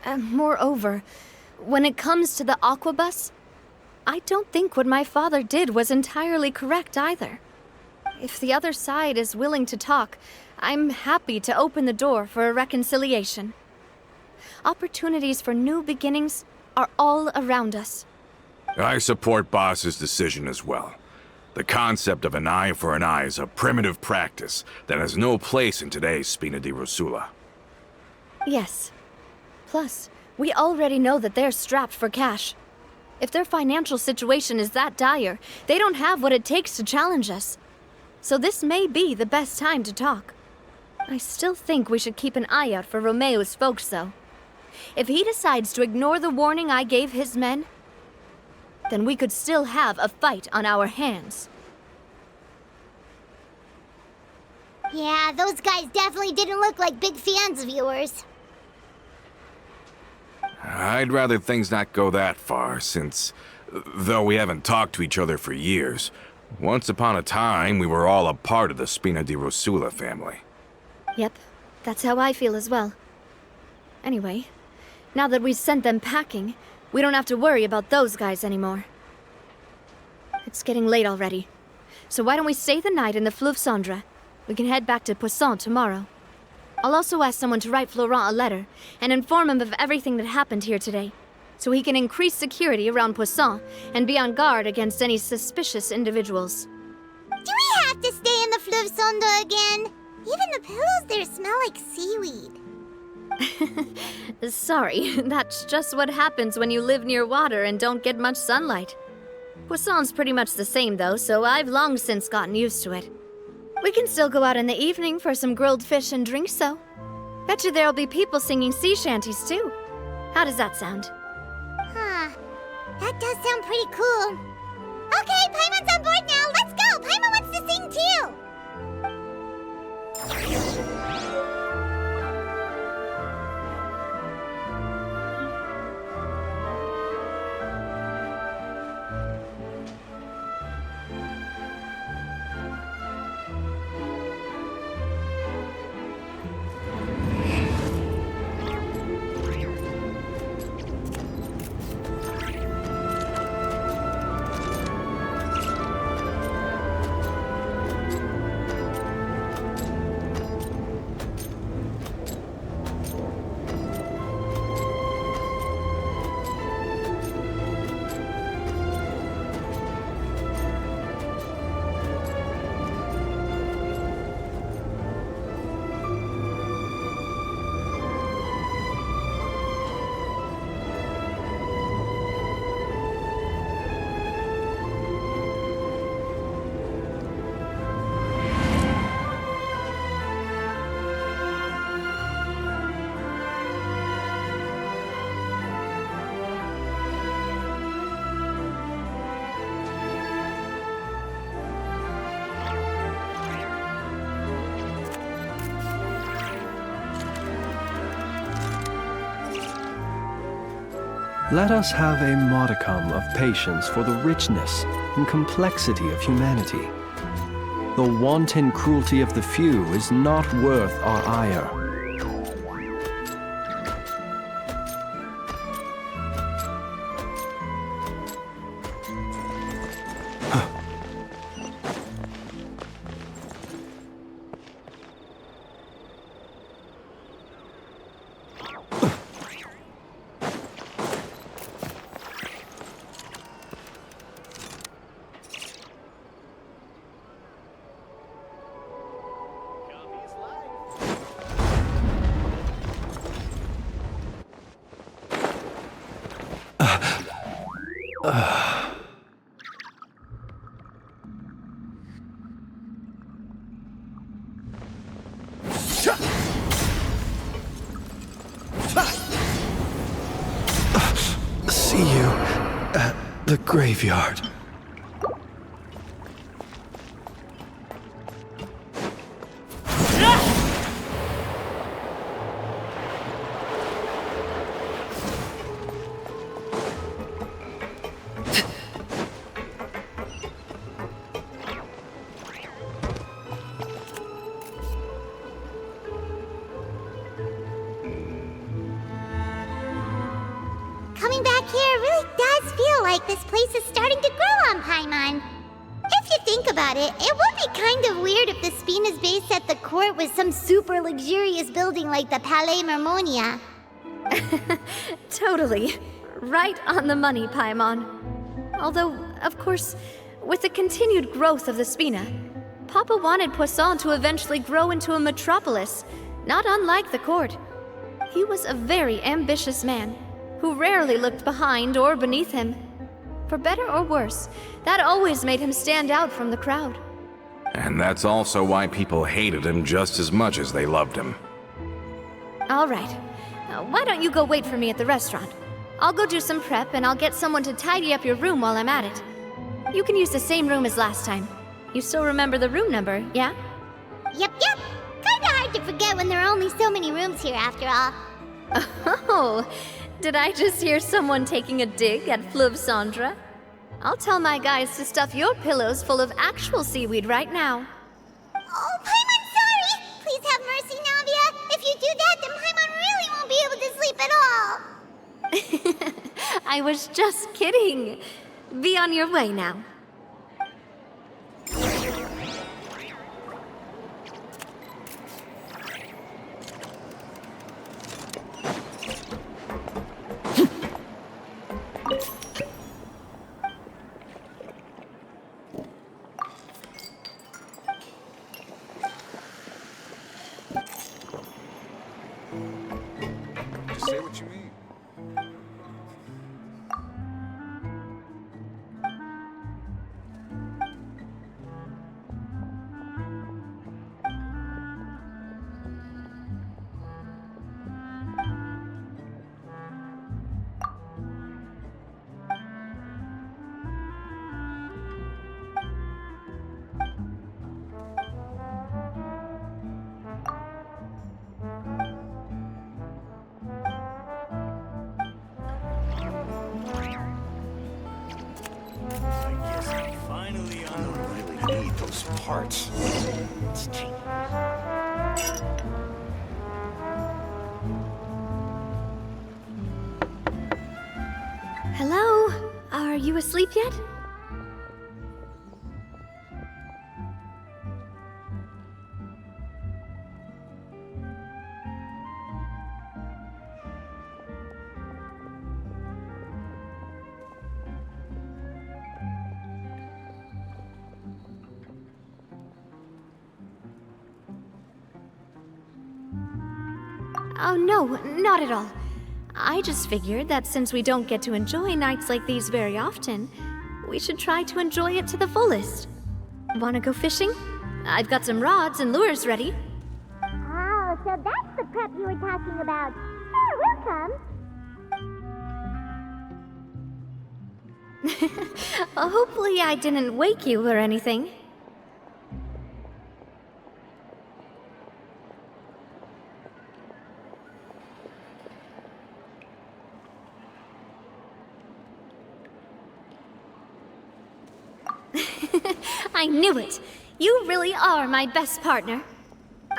Moreover, when it comes to the Aquabus, I don't think what my father did was entirely correct either. If the other side is willing to talk, I'm happy to open the door for a reconciliation. Opportunities for new beginnings are all around us. I support Boss's decision as well. The concept of an eye for an eye is a primitive practice that has no place in today's Spina di Rosula. Yes. Plus, we already know that they're strapped for cash. If their financial situation is that dire, they don't have what it takes to challenge us. So this may be the best time to talk. I still think we should keep an eye out for Romeu's folks, though. If he decides to ignore the warning I gave his men, then we could still have a fight on our hands. Yeah, those guys definitely didn't look like big fans of yours. I'd rather things not go that far, since, though we haven't talked to each other for years, once upon a time we were all a part of the Spina di Rosula family. Yep, that's how I feel as well. Anyway, now that we've sent them packing, we don't have to worry about those guys anymore. It's getting late already, so why don't we stay the night in the Fleuve Cendre? We can head back to Poisson tomorrow. I'll also ask someone to write Florent a letter and inform him of everything that happened here today, so he can increase security around Poisson and be on guard against any suspicious individuals. Do we have to stay in the Fleuve Cendre again? Even the pillows there smell like seaweed. Sorry, that's just what happens when you live near water and don't get much sunlight. Poisson's pretty much the same though, so I've long since gotten used to it. We can still go out in the evening for some grilled fish and drinks though. Bet you there'll be people singing sea shanties too. How does that sound? Huh. That does sound pretty cool. Okay, Paimon's on board now. Let's go. Paimon wants to sing too. Let us have a modicum of patience for the richness and complexity of humanity. The wanton cruelty of the few is not worth our ire. See you at the graveyard. Coming back here really does feel like this place is starting to grow on Paimon. If you think about it, it would be kind of weird if the Spina's base at the court was some super luxurious building like the Palais Mermonia. Totally. Right on the money, Paimon. Although, of course, with the continued growth of the Spina, Papa wanted Poisson to eventually grow into a metropolis, not unlike the court. He was a very ambitious man, who rarely looked behind or beneath him. For better or worse, that always made him stand out from the crowd. And that's also why people hated him just as much as they loved him. All right. Why don't you go wait for me at the restaurant? I'll go do some prep and I'll get someone to tidy up your room while I'm at it. You can use the same room as last time. You still remember the room number, yeah? Yep. Kinda hard to forget when there are only so many rooms here after all. Oh, did I just hear someone taking a dig at Fleuve Cendre? I'll tell my guys to stuff your pillows full of actual seaweed right now. Oh, Paimon, sorry! Please have mercy, Navia. If you do that, then Paimon really won't be able to sleep at all. I was just kidding. Be on your way now. Just say what you mean. Finally on the really need those parts. It's cheap. Hello? Are you asleep yet? Oh, no, not at all. I just figured that since we don't get to enjoy nights like these very often, we should try to enjoy it to the fullest. Wanna go fishing? I've got some rods and lures ready. Oh, so that's the prep you were talking about. Sure, we'll come. Hopefully I didn't wake you or anything. I knew it. You really are my best partner.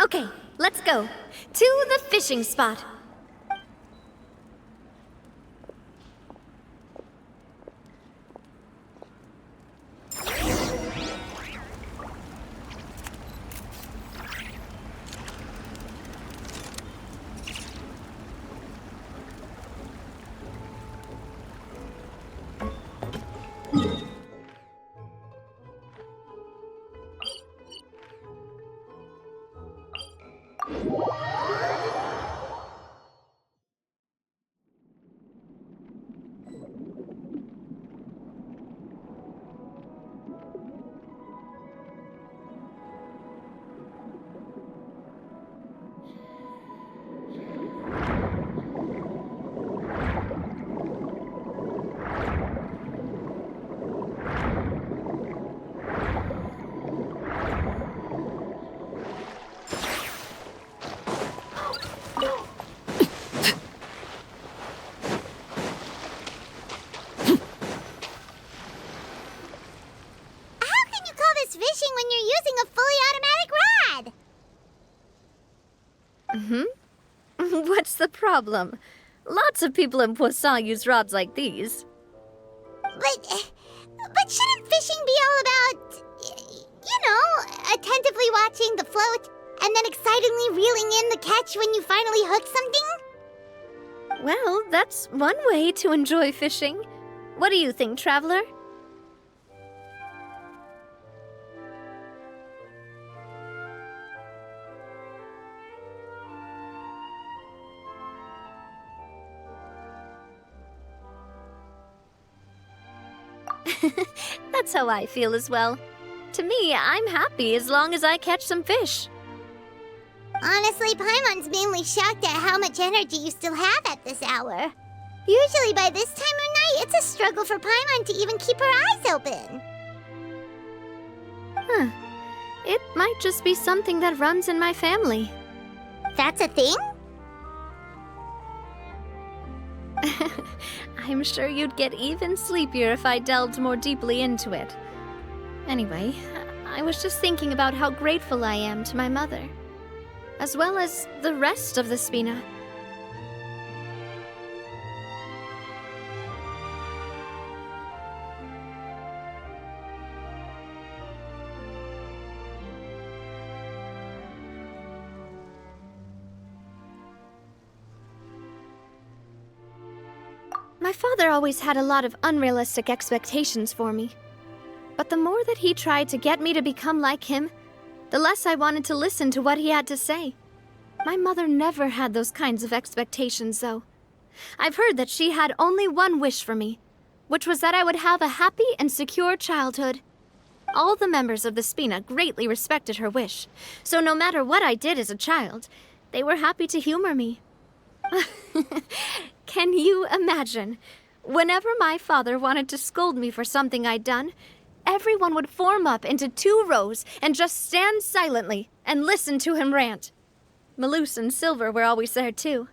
Okay, let's go. To the fishing spot. Fishing when you're using a fully automatic rod. What's the problem? Lots of people in Poisson use rods like these. But shouldn't fishing be all about, attentively watching the float and then excitedly reeling in the catch when you finally hook something? Well, that's one way to enjoy fishing. What do you think, Traveler? That's how I feel as well. To me, I'm happy as long as I catch some fish. Honestly, Paimon's mainly shocked at how much energy you still have at this hour. Usually by this time of night, it's a struggle for Paimon to even keep her eyes open. Huh. It might just be something that runs in my family. That's a thing? I'm sure you'd get even sleepier if I delved more deeply into it. Anyway, I was just thinking about how grateful I am to my mother, as well as the rest of the Spina. My father always had a lot of unrealistic expectations for me. But the more that he tried to get me to become like him, the less I wanted to listen to what he had to say. My mother never had those kinds of expectations, though. I've heard that she had only one wish for me, which was that I would have a happy and secure childhood. All the members of the Spina greatly respected her wish, so no matter what I did as a child, they were happy to humor me. Can you imagine? Whenever my father wanted to scold me for something I'd done, everyone would form up into 2 rows and just stand silently and listen to him rant. Malouse and Silver were always there too.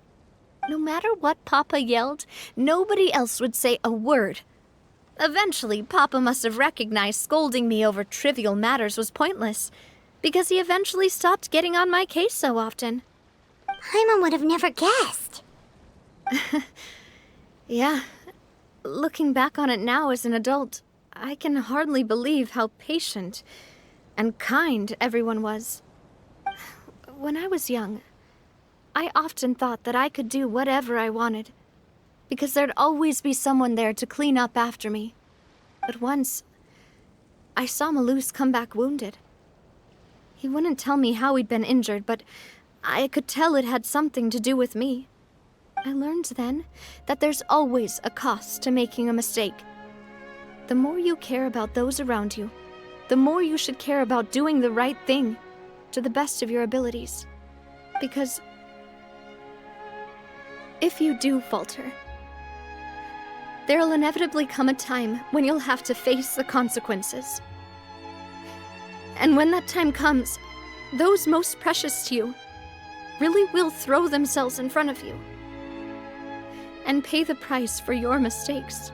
No matter what Papa yelled, nobody else would say a word. Eventually, Papa must have recognized scolding me over trivial matters was pointless, because he eventually stopped getting on my case so often. Paimon would have never guessed. Yeah. Looking back on it now as an adult, I can hardly believe how patient and kind everyone was. When I was young, I often thought that I could do whatever I wanted, because there'd always be someone there to clean up after me. But once, I saw Malouse come back wounded. He wouldn't tell me how he'd been injured, but I could tell it had something to do with me. I learned then that there's always a cost to making a mistake. The more you care about those around you, the more you should care about doing the right thing to the best of your abilities. Because if you do falter, there'll inevitably come a time when you'll have to face the consequences. And when that time comes, those most precious to you really will throw themselves in front of you and pay the price for your mistakes.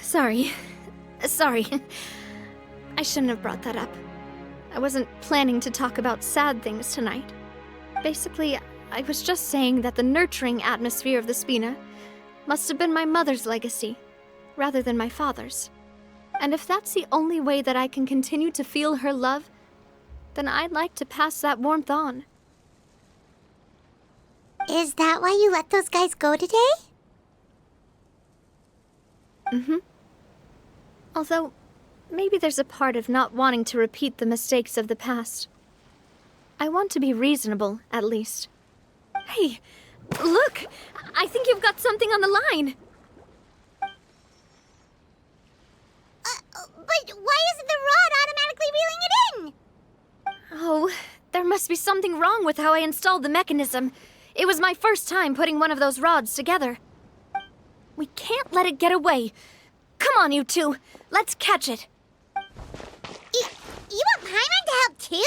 Sorry. Sorry. I shouldn't have brought that up. I wasn't planning to talk about sad things tonight. Basically, I was just saying that the nurturing atmosphere of the Spina must have been my mother's legacy, rather than my father's. And if that's the only way that I can continue to feel her love, then I'd like to pass that warmth on. Is that why you let those guys go today? Mm-hmm. Although, maybe there's a part of not wanting to repeat the mistakes of the past. I want to be reasonable, at least. Hey, look! I think you've got something on the line! But why isn't the rod automatically reeling it in? Oh, there must be something wrong with how I installed the mechanism. It was my first time putting one of those rods together. We can't let it get away. Come on, you two. Let's catch it. You want Paimon to help too?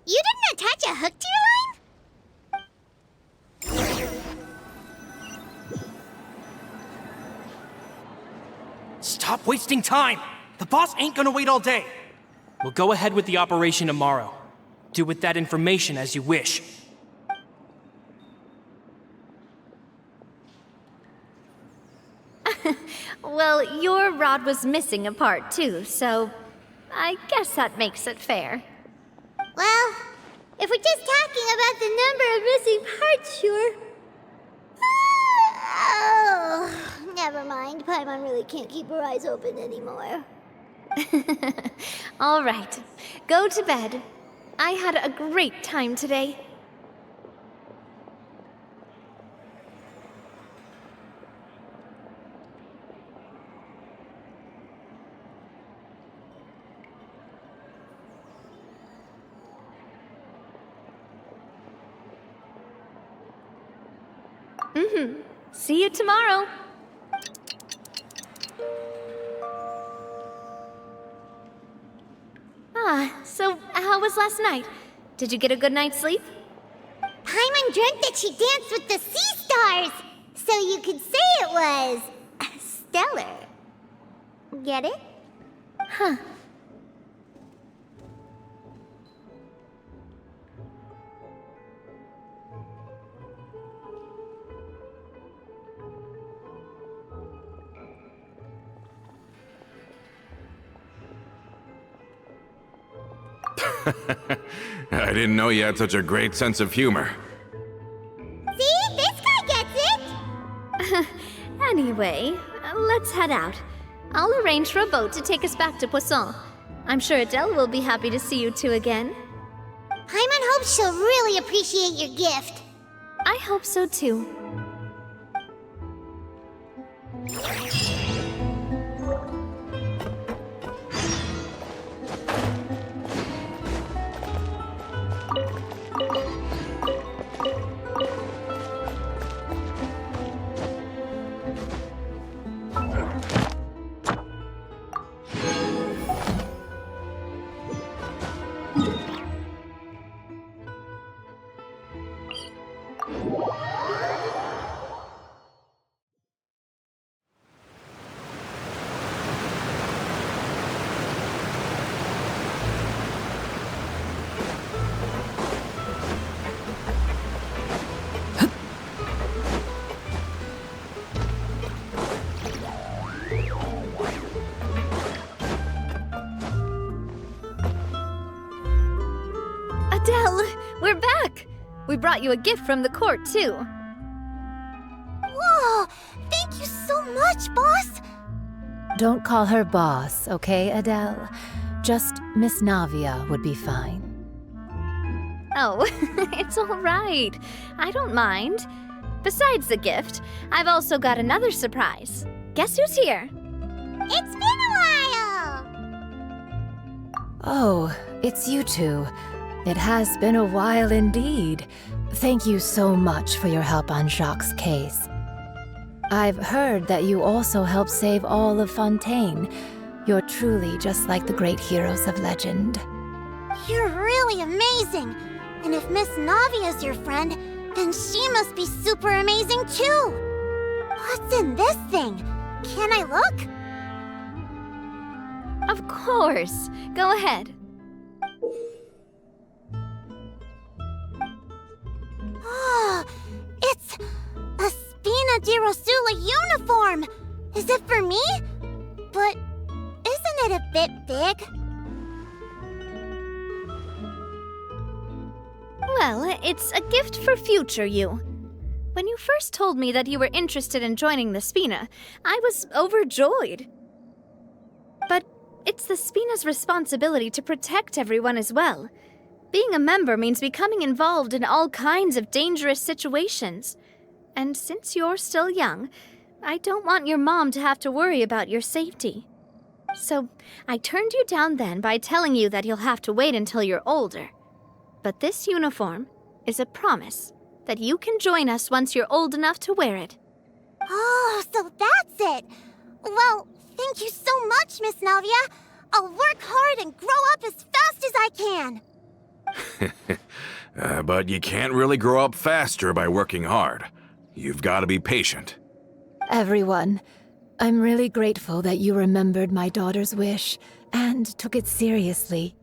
You didn't attach a hook to your line? Stop wasting time! The boss ain't gonna wait all day! We'll go ahead with the operation tomorrow. Do with that information as you wish. Well, your rod was missing a part too, so I guess that makes it fair. Well, if we're just talking about the number of missing parts, sure. Oh, never mind. Paimon really can't keep her eyes open anymore. All right, go to bed. I had a great time today. See you tomorrow. So how was last night? Did you get a good night's sleep? Paimon dreamt that she danced with the sea stars, so you could say it was stellar. Get it? Huh. I didn't know you had such a great sense of humor. See? This guy gets it! Anyway, let's head out. I'll arrange for a boat to take us back to Poisson. I'm sure Adele will be happy to see you two again. Paimon hopes she'll really appreciate your gift. I hope so too. Adele, we're back! We brought you a gift from the court, too. Whoa! Thank you so much, boss! Don't call her boss, okay, Adele? Just Miss Navia would be fine. Oh, it's all right. I don't mind. Besides the gift, I've also got another surprise. Guess who's here? It's been a while! Oh, it's you two. It has been a while indeed. Thank you so much for your help on Jacques' case. I've heard that you also helped save all of Fontaine. You're truly just like the great heroes of legend. You're really amazing. And if Miss Navia's your friend, then she must be super amazing too. What's in this thing? Can I look? Of course. Go ahead. Oh, it's a Spina di Rosula uniform. Is it for me? But isn't it a bit big? Well, it's a gift for future you. When you first told me that you were interested in joining the Spina, I was overjoyed. But it's the Spina's responsibility to protect everyone as well. Being a member means becoming involved in all kinds of dangerous situations. And since you're still young, I don't want your mom to have to worry about your safety. So I turned you down then by telling you that you'll have to wait until you're older. But this uniform is a promise that you can join us once you're old enough to wear it. Oh, so that's it. Well, thank you so much, Miss Navia. I'll work hard and grow up as fast as I can. But you can't really grow up faster by working hard. You've got to be patient. Everyone, I'm really grateful that you remembered my daughter's wish and took it seriously.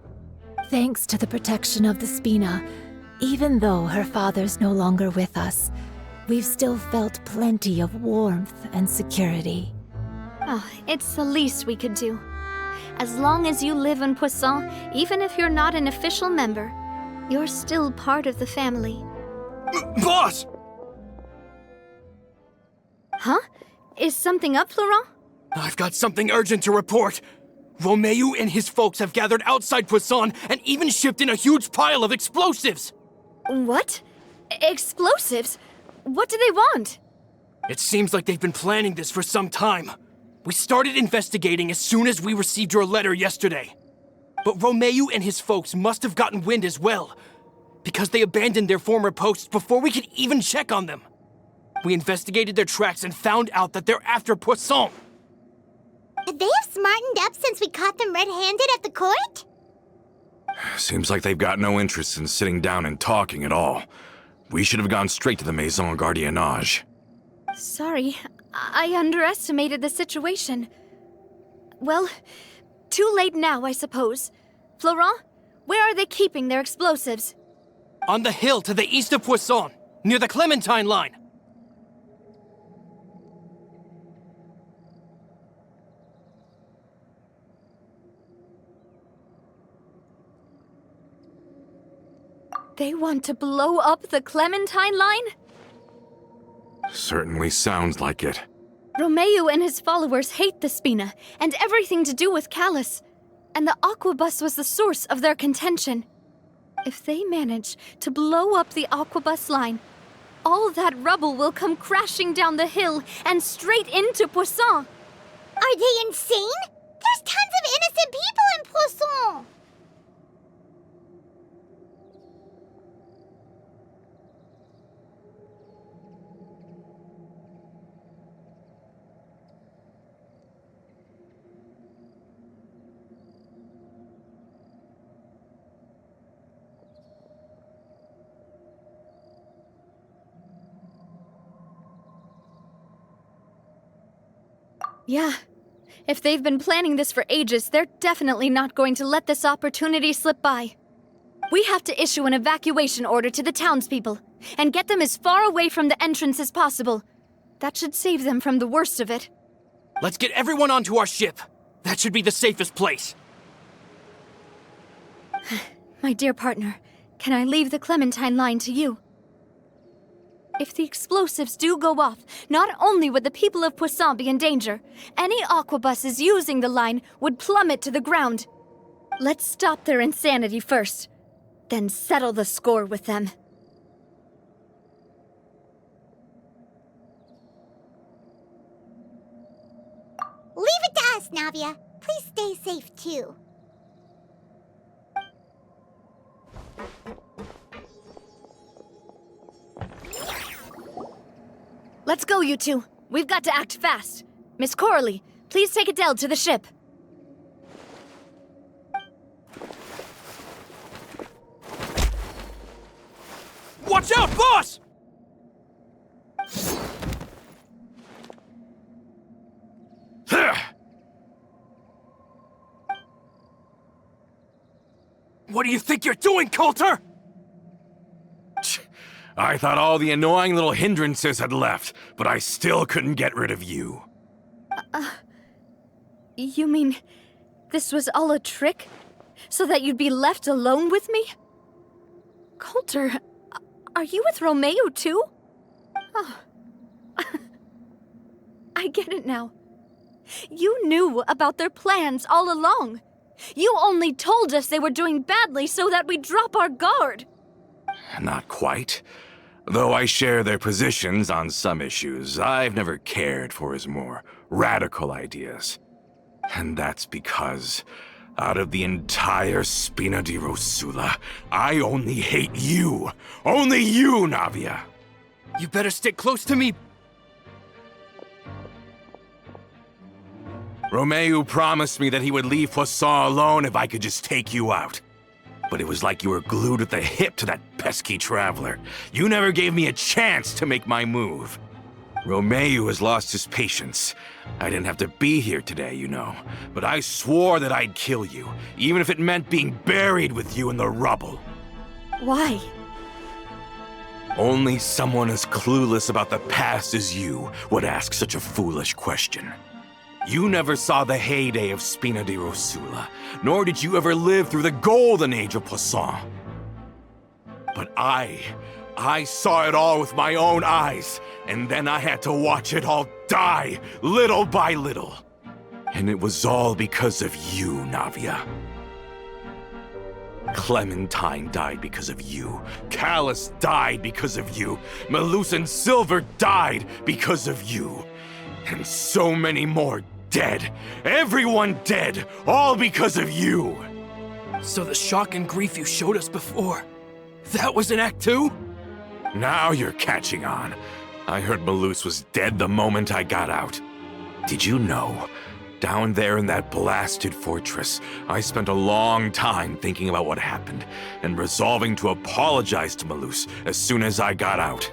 Thanks to the protection of the Spina, even though her father's no longer with us, we've still felt plenty of warmth and security. Oh, it's the least we could do. As long as you live in Poisson, even if you're not an official member, you're still part of the family. Boss! Huh? Is something up, Florent? I've got something urgent to report. Romeo and his folks have gathered outside Poisson and even shipped in a huge pile of explosives. What? Explosives? What do they want? It seems like they've been planning this for some time. We started investigating as soon as we received your letter yesterday. But Romeo and his folks must have gotten wind as well, because they abandoned their former posts before we could even check on them. We investigated their tracks and found out that they're after Poisson. They have smartened up since we caught them red-handed at the court? Seems like they've got no interest in sitting down and talking at all. We should have gone straight to the Maison Gardiennage. Sorry, I underestimated the situation. Well, too late now, I suppose. Florent, where are they keeping their explosives? On the hill to the east of Poisson, near the Clementine line. They want to blow up the Clementine line? Certainly sounds like it. Romeo and his followers hate the Spina and everything to do with Callus. And the Aquabus was the source of their contention. If they manage to blow up the Aquabus line, all that rubble will come crashing down the hill and straight into Poisson. Are they insane? There's tons of innocent people in Poisson! Yeah. If they've been planning this for ages, they're definitely not going to let this opportunity slip by. We have to issue an evacuation order to the townspeople and get them as far away from the entrance as possible. That should save them from the worst of it. Let's get everyone onto our ship. That should be the safest place. My dear partner, can I leave the Clementine line to you? If the explosives do go off, not only would the people of Poisson be in danger, any aquabuses using the line would plummet to the ground. Let's stop their insanity first, then settle the score with them. Leave it to us, Navia. Please stay safe, too. Let's go, you two. we've got to act fast. Miss Coralie, please take Adele to the ship. Watch out, boss! What do you think you're doing, Coulter? I thought all the annoying little hindrances had left, but I still couldn't get rid of you. You mean this was all a trick? So that you'd be left alone with me? Coulter, are you with Romeo too? Oh. I get it now. You knew about their plans all along. You only told us they were doing badly so that we'd drop our guard. Not quite. Though I share their positions on some issues, I've never cared for his more radical ideas. And that's because, out of the entire Spina di Rosula, I only hate you. Only you, Navia. You better stick close to me. Romeo promised me that he would leave Poisson alone if I could just take you out. But it was like you were glued at the hip to that pesky traveler. You never gave me a chance to make my move. Romeo has lost his patience. I didn't have to be here today, you know. But I swore that I'd kill you, even if it meant being buried with you in the rubble. Why? Only someone as clueless about the past as you would ask such a foolish question. You never saw the heyday of Spina di Rosula, nor did you ever live through the golden age of Poisson. But I saw it all with my own eyes, and then I had to watch it all die, little by little. And it was all because of you, Navia. Clementine died because of you. Callus died because of you. Malus and Silver died because of you. And so many more dead. Everyone dead, all because of you. So the shock and grief you showed us before, that was in Act 2? Now you're catching on. I heard Malus was dead the moment I got out. Did you know? Down there in that blasted fortress, I spent a long time thinking about what happened and resolving to apologize to Malus as soon as I got out.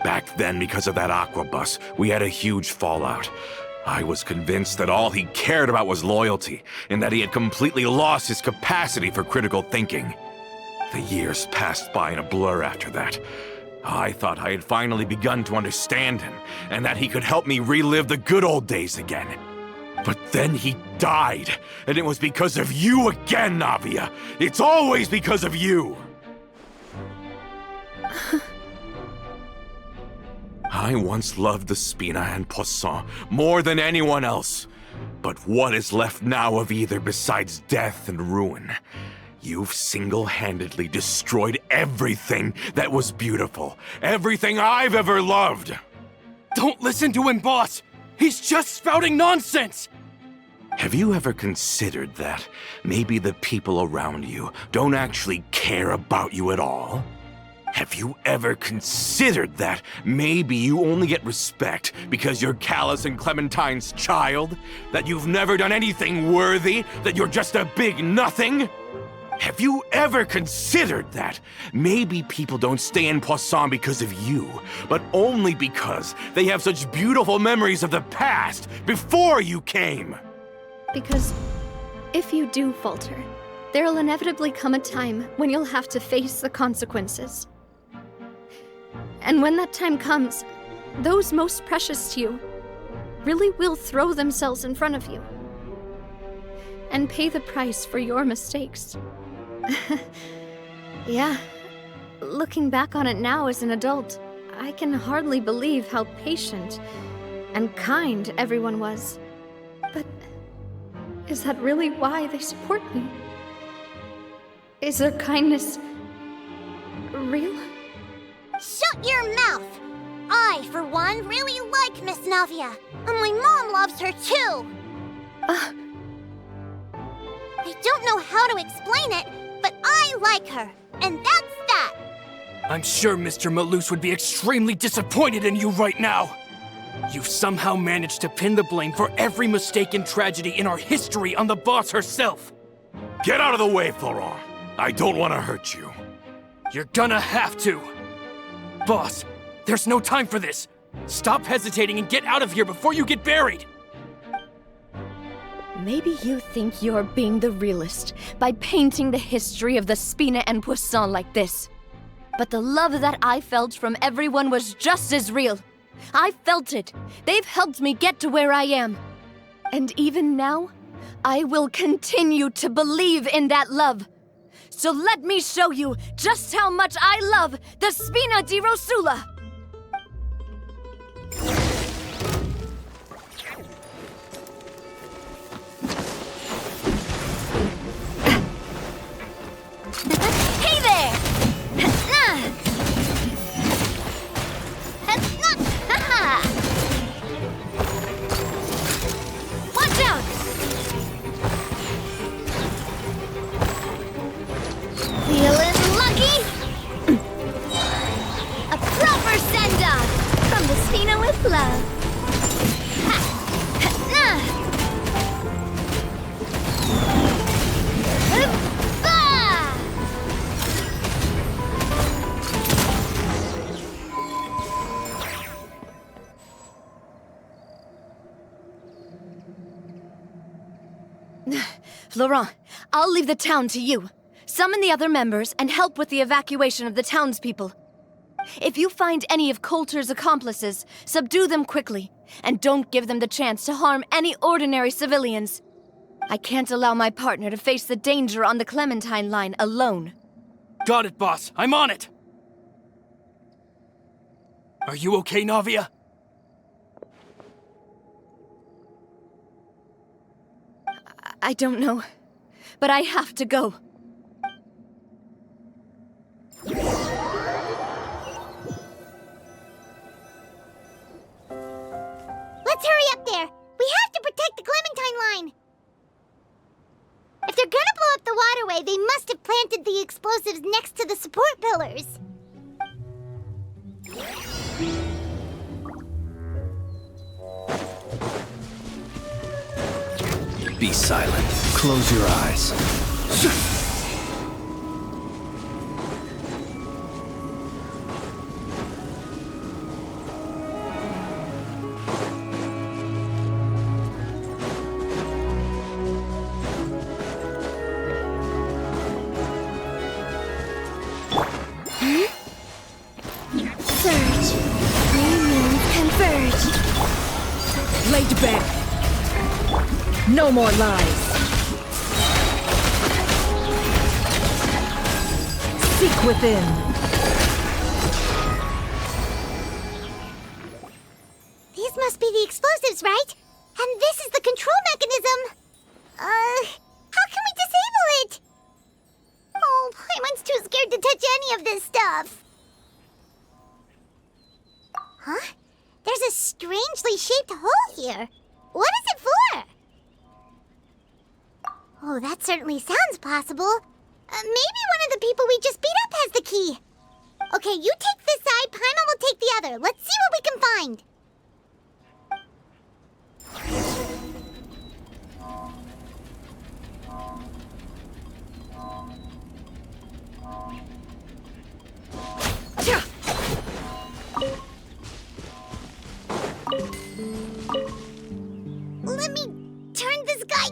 Back then, because of that aqua bus, we had a huge fallout. I was convinced that all he cared about was loyalty, and that he had completely lost his capacity for critical thinking. The years passed by in a blur after that. I thought I had finally begun to understand him, and that he could help me relive the good old days again. But then he died, and it was because of you again, Navia! It's always because of you! I once loved the Spina and Poisson more than anyone else. But what is left now of either besides death and ruin? You've single-handedly destroyed everything that was beautiful. Everything I've ever loved! Don't listen to him, boss! He's just spouting nonsense! Have you ever considered that maybe the people around you don't actually care about you at all? Have you ever considered that maybe you only get respect because you're Callus and Clementine's child? That you've never done anything worthy? That you're just a big nothing? Have you ever considered that maybe people don't stay in Poisson because of you, but only because they have such beautiful memories of the past before you came? Because if you do falter, there'll inevitably come a time when you'll have to face the consequences. And when that time comes, those most precious to you really will throw themselves in front of you and pay the price for your mistakes. Yeah, looking back on it now as an adult, I can hardly believe how patient and kind everyone was. But is that really why they support me? Is their kindness real? Shut your mouth! I, for one, really like Miss Navia, and my mom loves her too! I don't know how to explain it, but I like her, and that's that! I'm sure Mr. Malus would be extremely disappointed in you right now. You've somehow managed to pin the blame for every mistaken tragedy in our history on the boss herself. Get out of the way, Florent. I don't want to hurt you. You're gonna have to. Boss, there's no time for this. Stop hesitating and get out of here before you get buried. Maybe you think you're being the realist by painting the history of the Spina and Poisson like this. But the love that I felt from everyone was just as real. I felt it. They've helped me get to where I am. And even now, I will continue to believe in that love. So let me show you just how much I love the Spina di Rosula. Hey there! Watch out! Feeling lucky? A proper send-off from the Spina with love. Ha! Ha! Florent, I'll leave the town to you. Summon the other members and help with the evacuation of the townspeople. If you find any of Coulter's accomplices, subdue them quickly, and don't give them the chance to harm any ordinary civilians. I can't allow my partner to face the danger on the Clementine line alone. Got it, boss. I'm on it. Are you okay, Navia? I don't know, but I have to go. Let's hurry up there. We have to protect the Clementine line. If they're gonna blow up the waterway, they must have planted the explosives next to the support pillars. Be silent. Close your eyes. Surge. New moon converge. Laid back. No more lies. Seek within. These must be the explosives, right? And this is the control mechanism. How can we disable it? Oh, Paimon's too scared to touch any of this stuff. Huh? There's a strangely shaped hole here. What is it for? Oh, that certainly sounds possible. Maybe one of the people we just beat up has the key. Okay, you take this side, Paimon will take the other. Let's see what we can find. Let me turn this guy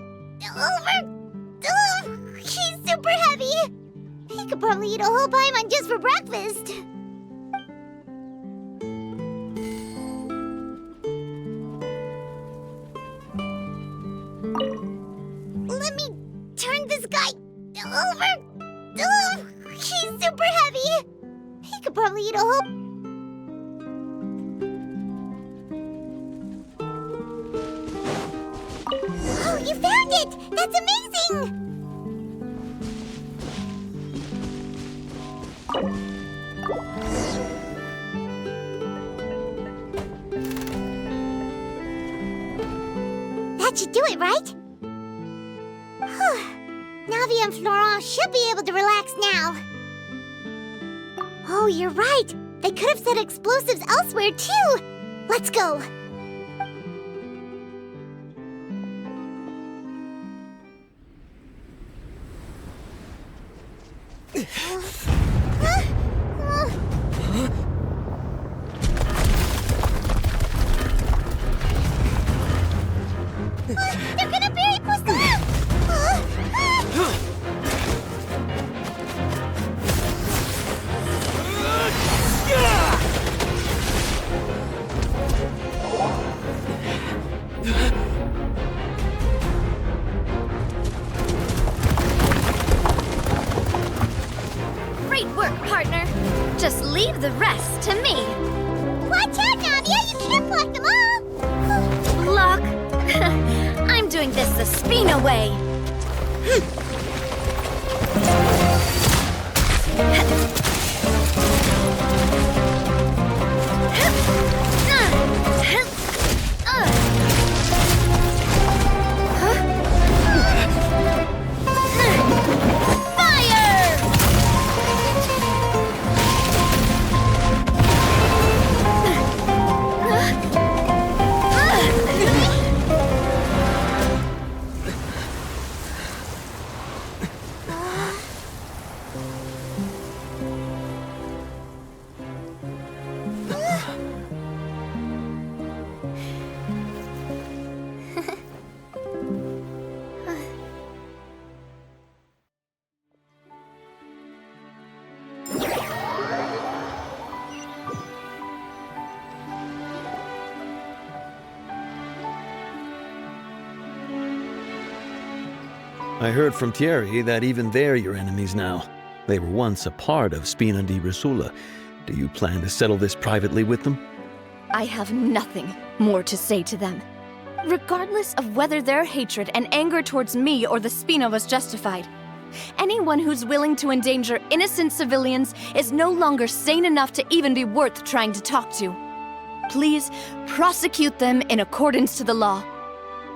over. He's super heavy. He could probably eat a whole Paimon just for breakfast. Let me turn this guy over. He's super heavy. He could probably eat a whole... Oh, you found it! That's amazing! That should do it, right? Whew. Navi and Florent should be able to relax now. Oh, you're right. They could have set explosives elsewhere, too. Let's go. Spina way! I heard from Thierry that even they're your enemies now. They were once a part of Spina di Rosula. Do you plan to settle this privately with them? I have nothing more to say to them. Regardless of whether their hatred and anger towards me or the Spina was justified, anyone who's willing to endanger innocent civilians is no longer sane enough to even be worth trying to talk to. Please prosecute them in accordance to the law.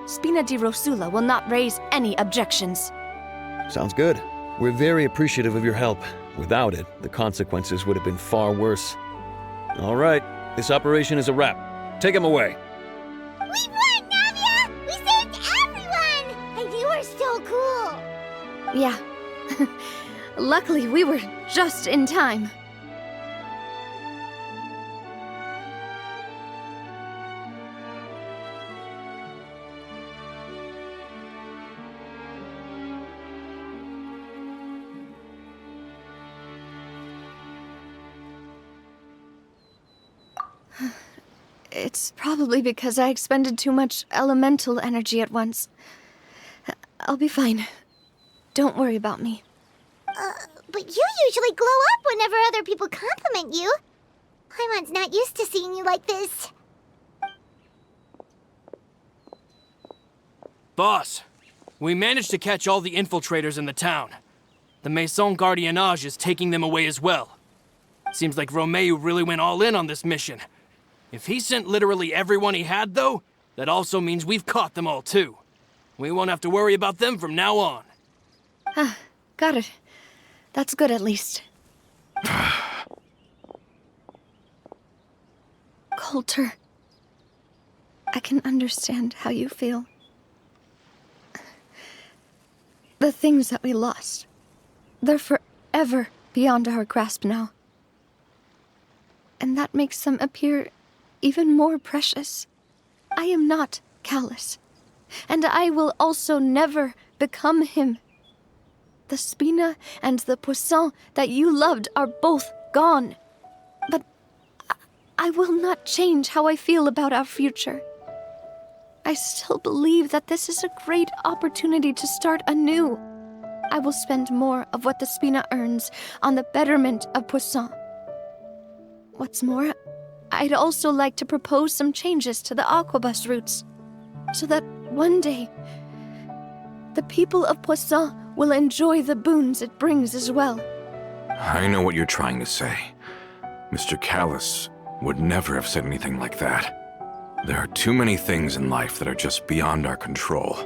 Spina di Rosula will not raise any objections. Sounds good. We're very appreciative of your help. Without it, the consequences would have been far worse. All right, this operation is a wrap. Take him away. We won, Navia! We saved everyone! And you were so cool! Yeah. Luckily, we were just in time. It's probably because I expended too much elemental energy at once. I'll be fine. Don't worry about me. But you usually glow up whenever other people compliment you. Paimon's not used to seeing you like this. Boss, we managed to catch all the infiltrators in the town. The Maison Gardiennage is taking them away as well. Seems like Romeu really went all in on this mission. If he sent literally everyone he had, though, that also means we've caught them all, too. We won't have to worry about them from now on. Got it. That's good, at least. Coulter, I can understand how you feel. The things that we lost, they're forever beyond our grasp now. And that makes them appear even more precious. I am not callous, and I will also never become him. The Spina and the Poisson that you loved are both gone. But I will not change how I feel about our future. I still believe that this is a great opportunity to start anew. I will spend more of what the Spina earns on the betterment of Poisson. What's more, I'd also like to propose some changes to the Aquabus routes, so that one day, the people of Poisson will enjoy the boons it brings as well. I know what you're trying to say. Mr. Callus would never have said anything like that. There are too many things in life that are just beyond our control.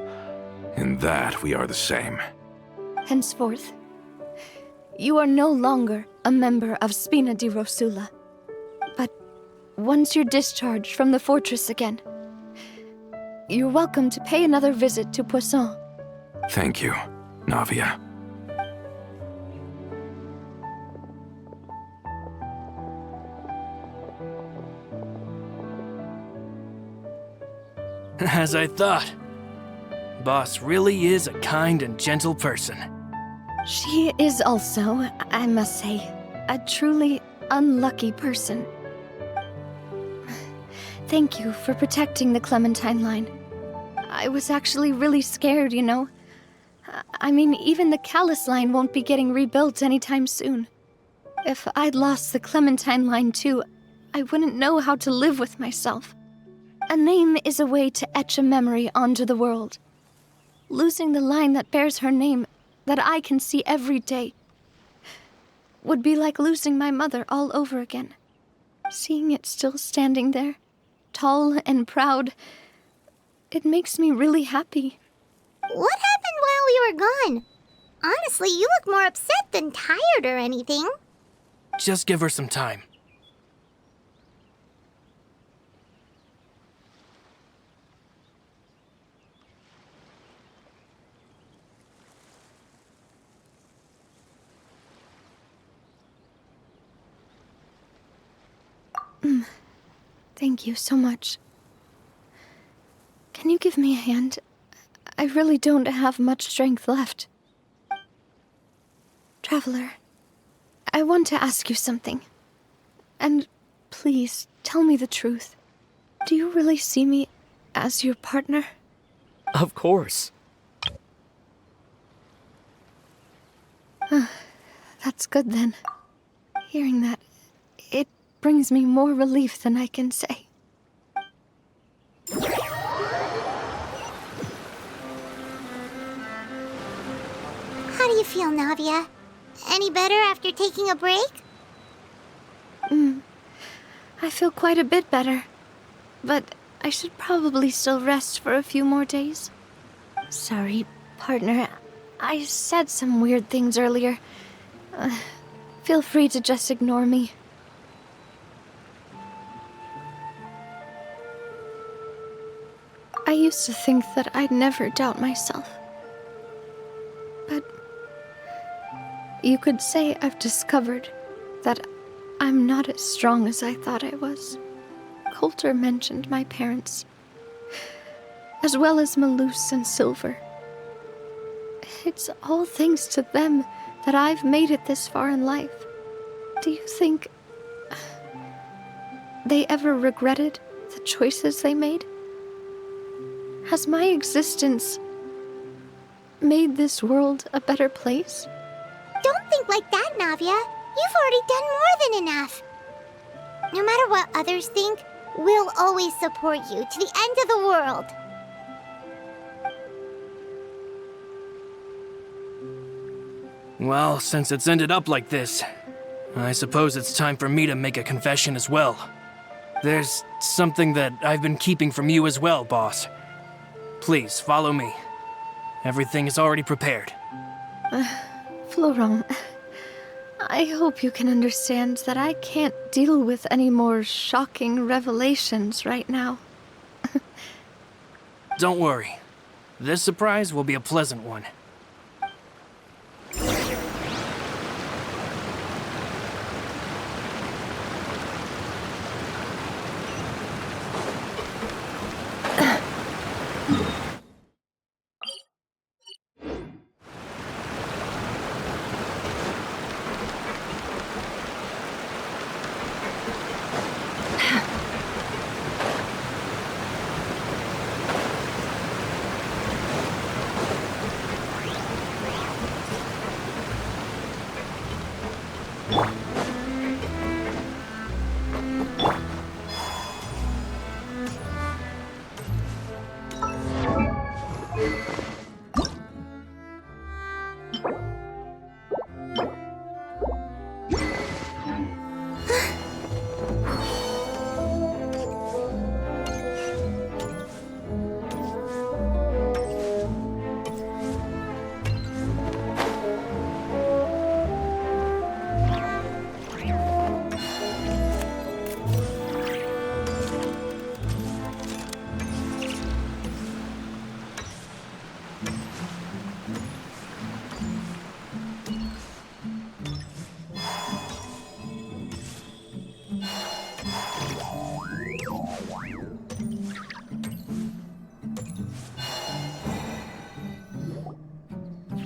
In that, we are the same. Henceforth, you are no longer a member of Spina di Rosula. But once you're discharged from the fortress again, you're welcome to pay another visit to Poisson. Thank you, Navia. As I thought. Boss really is a kind and gentle person. She is also, I must say, a truly unlucky person. Thank you for protecting the Clementine line. I was actually really scared, you know. I mean, even the Callus line won't be getting rebuilt anytime soon. If I'd lost the Clementine line too, I wouldn't know how to live with myself. A name is a way to etch a memory onto the world. losing the line that bears her name, that I can see every day, would be like losing my mother all over again. Seeing it still standing there, tall and proud, it makes me really happy. What happened while we were gone? Honestly, you look more upset than tired or anything. Just give her some time. Thank you so much. Can you give me a hand? I really don't have much strength left. Traveler, I want to ask you something. And please, tell me the truth. Do you really see me as your partner? Of course. That's good then. Hearing that, it brings me more relief than I can say. How do you feel, Navia? Any better after taking a break? I feel quite a bit better. But I should probably still rest for a few more days. Sorry, partner. I said some weird things earlier. Feel free to just ignore me. I used to think that I'd never doubt myself. But you could say I've discovered that I'm not as strong as I thought I was. Coulter mentioned my parents, as well as Malus and Silver. It's all thanks to them that I've made it this far in life. Do you think they ever regretted the choices they made? Has my existence made this world a better place? Don't think like that, Navia. You've already done more than enough. No matter what others think, we'll always support you to the end of the world. Well, since it's ended up like this, I suppose it's time for me to make a confession as well. There's something that I've been keeping from you as well, boss. Please, follow me. Everything is already prepared. Florent, I hope you can understand that I can't deal with any more shocking revelations right now. Don't worry. This surprise will be a pleasant one.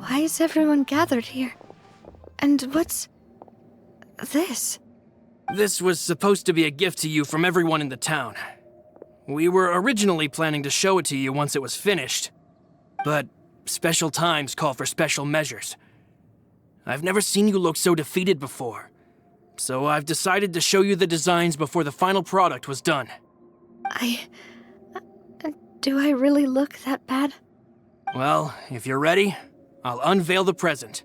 Why is everyone gathered here? And what's this? This was supposed to be a gift to you from everyone in the town. We were originally planning to show it to you once it was finished, but special times call for special measures. I've never seen you look so defeated before, so I've decided to show you the designs before the final product was done. Do I really look that bad? Well, if you're ready, I'll unveil the present.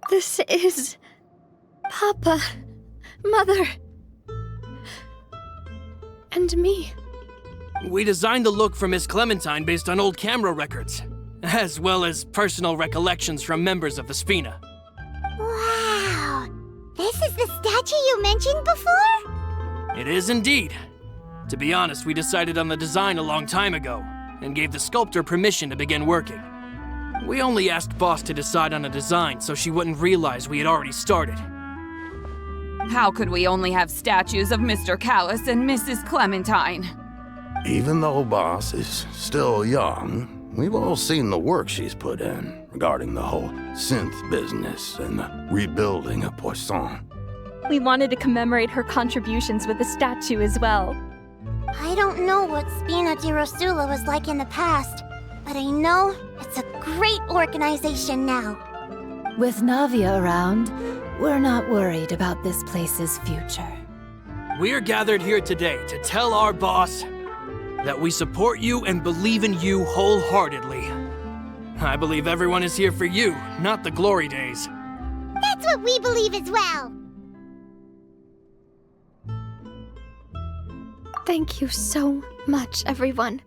This is... Papa, Mother, and me. We designed the look for Miss Clementine based on old camera records, as well as personal recollections from members of the Spina. Wow! This is the statue you mentioned before? It is indeed. To be honest, we decided on the design a long time ago, and gave the sculptor permission to begin working. We only asked Boss to decide on a design so she wouldn't realize we had already started. How could we only have statues of Mr. Callus and Mrs. Clementine? Even though Boss is still young, we've all seen the work she's put in regarding the whole synth business and the rebuilding of Poisson. We wanted to commemorate her contributions with a statue as well. I don't know what Spina di Rosula was like in the past, but I know it's a great organization now. With Navia around, we're not worried about this place's future. We're gathered here today to tell our boss that we support you and believe in you wholeheartedly. I believe everyone is here for you, not the glory days. That's what we believe as well. Thank you so much, everyone.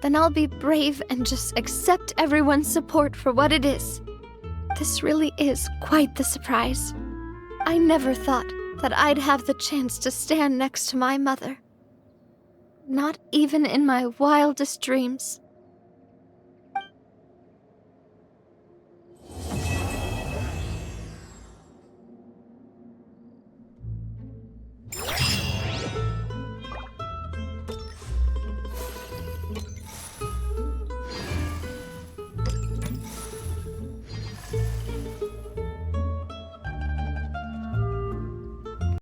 Then I'll be brave and just accept everyone's support for what it is. This really is quite the surprise. I never thought that I'd have the chance to stand next to my mother. Not even in my wildest dreams.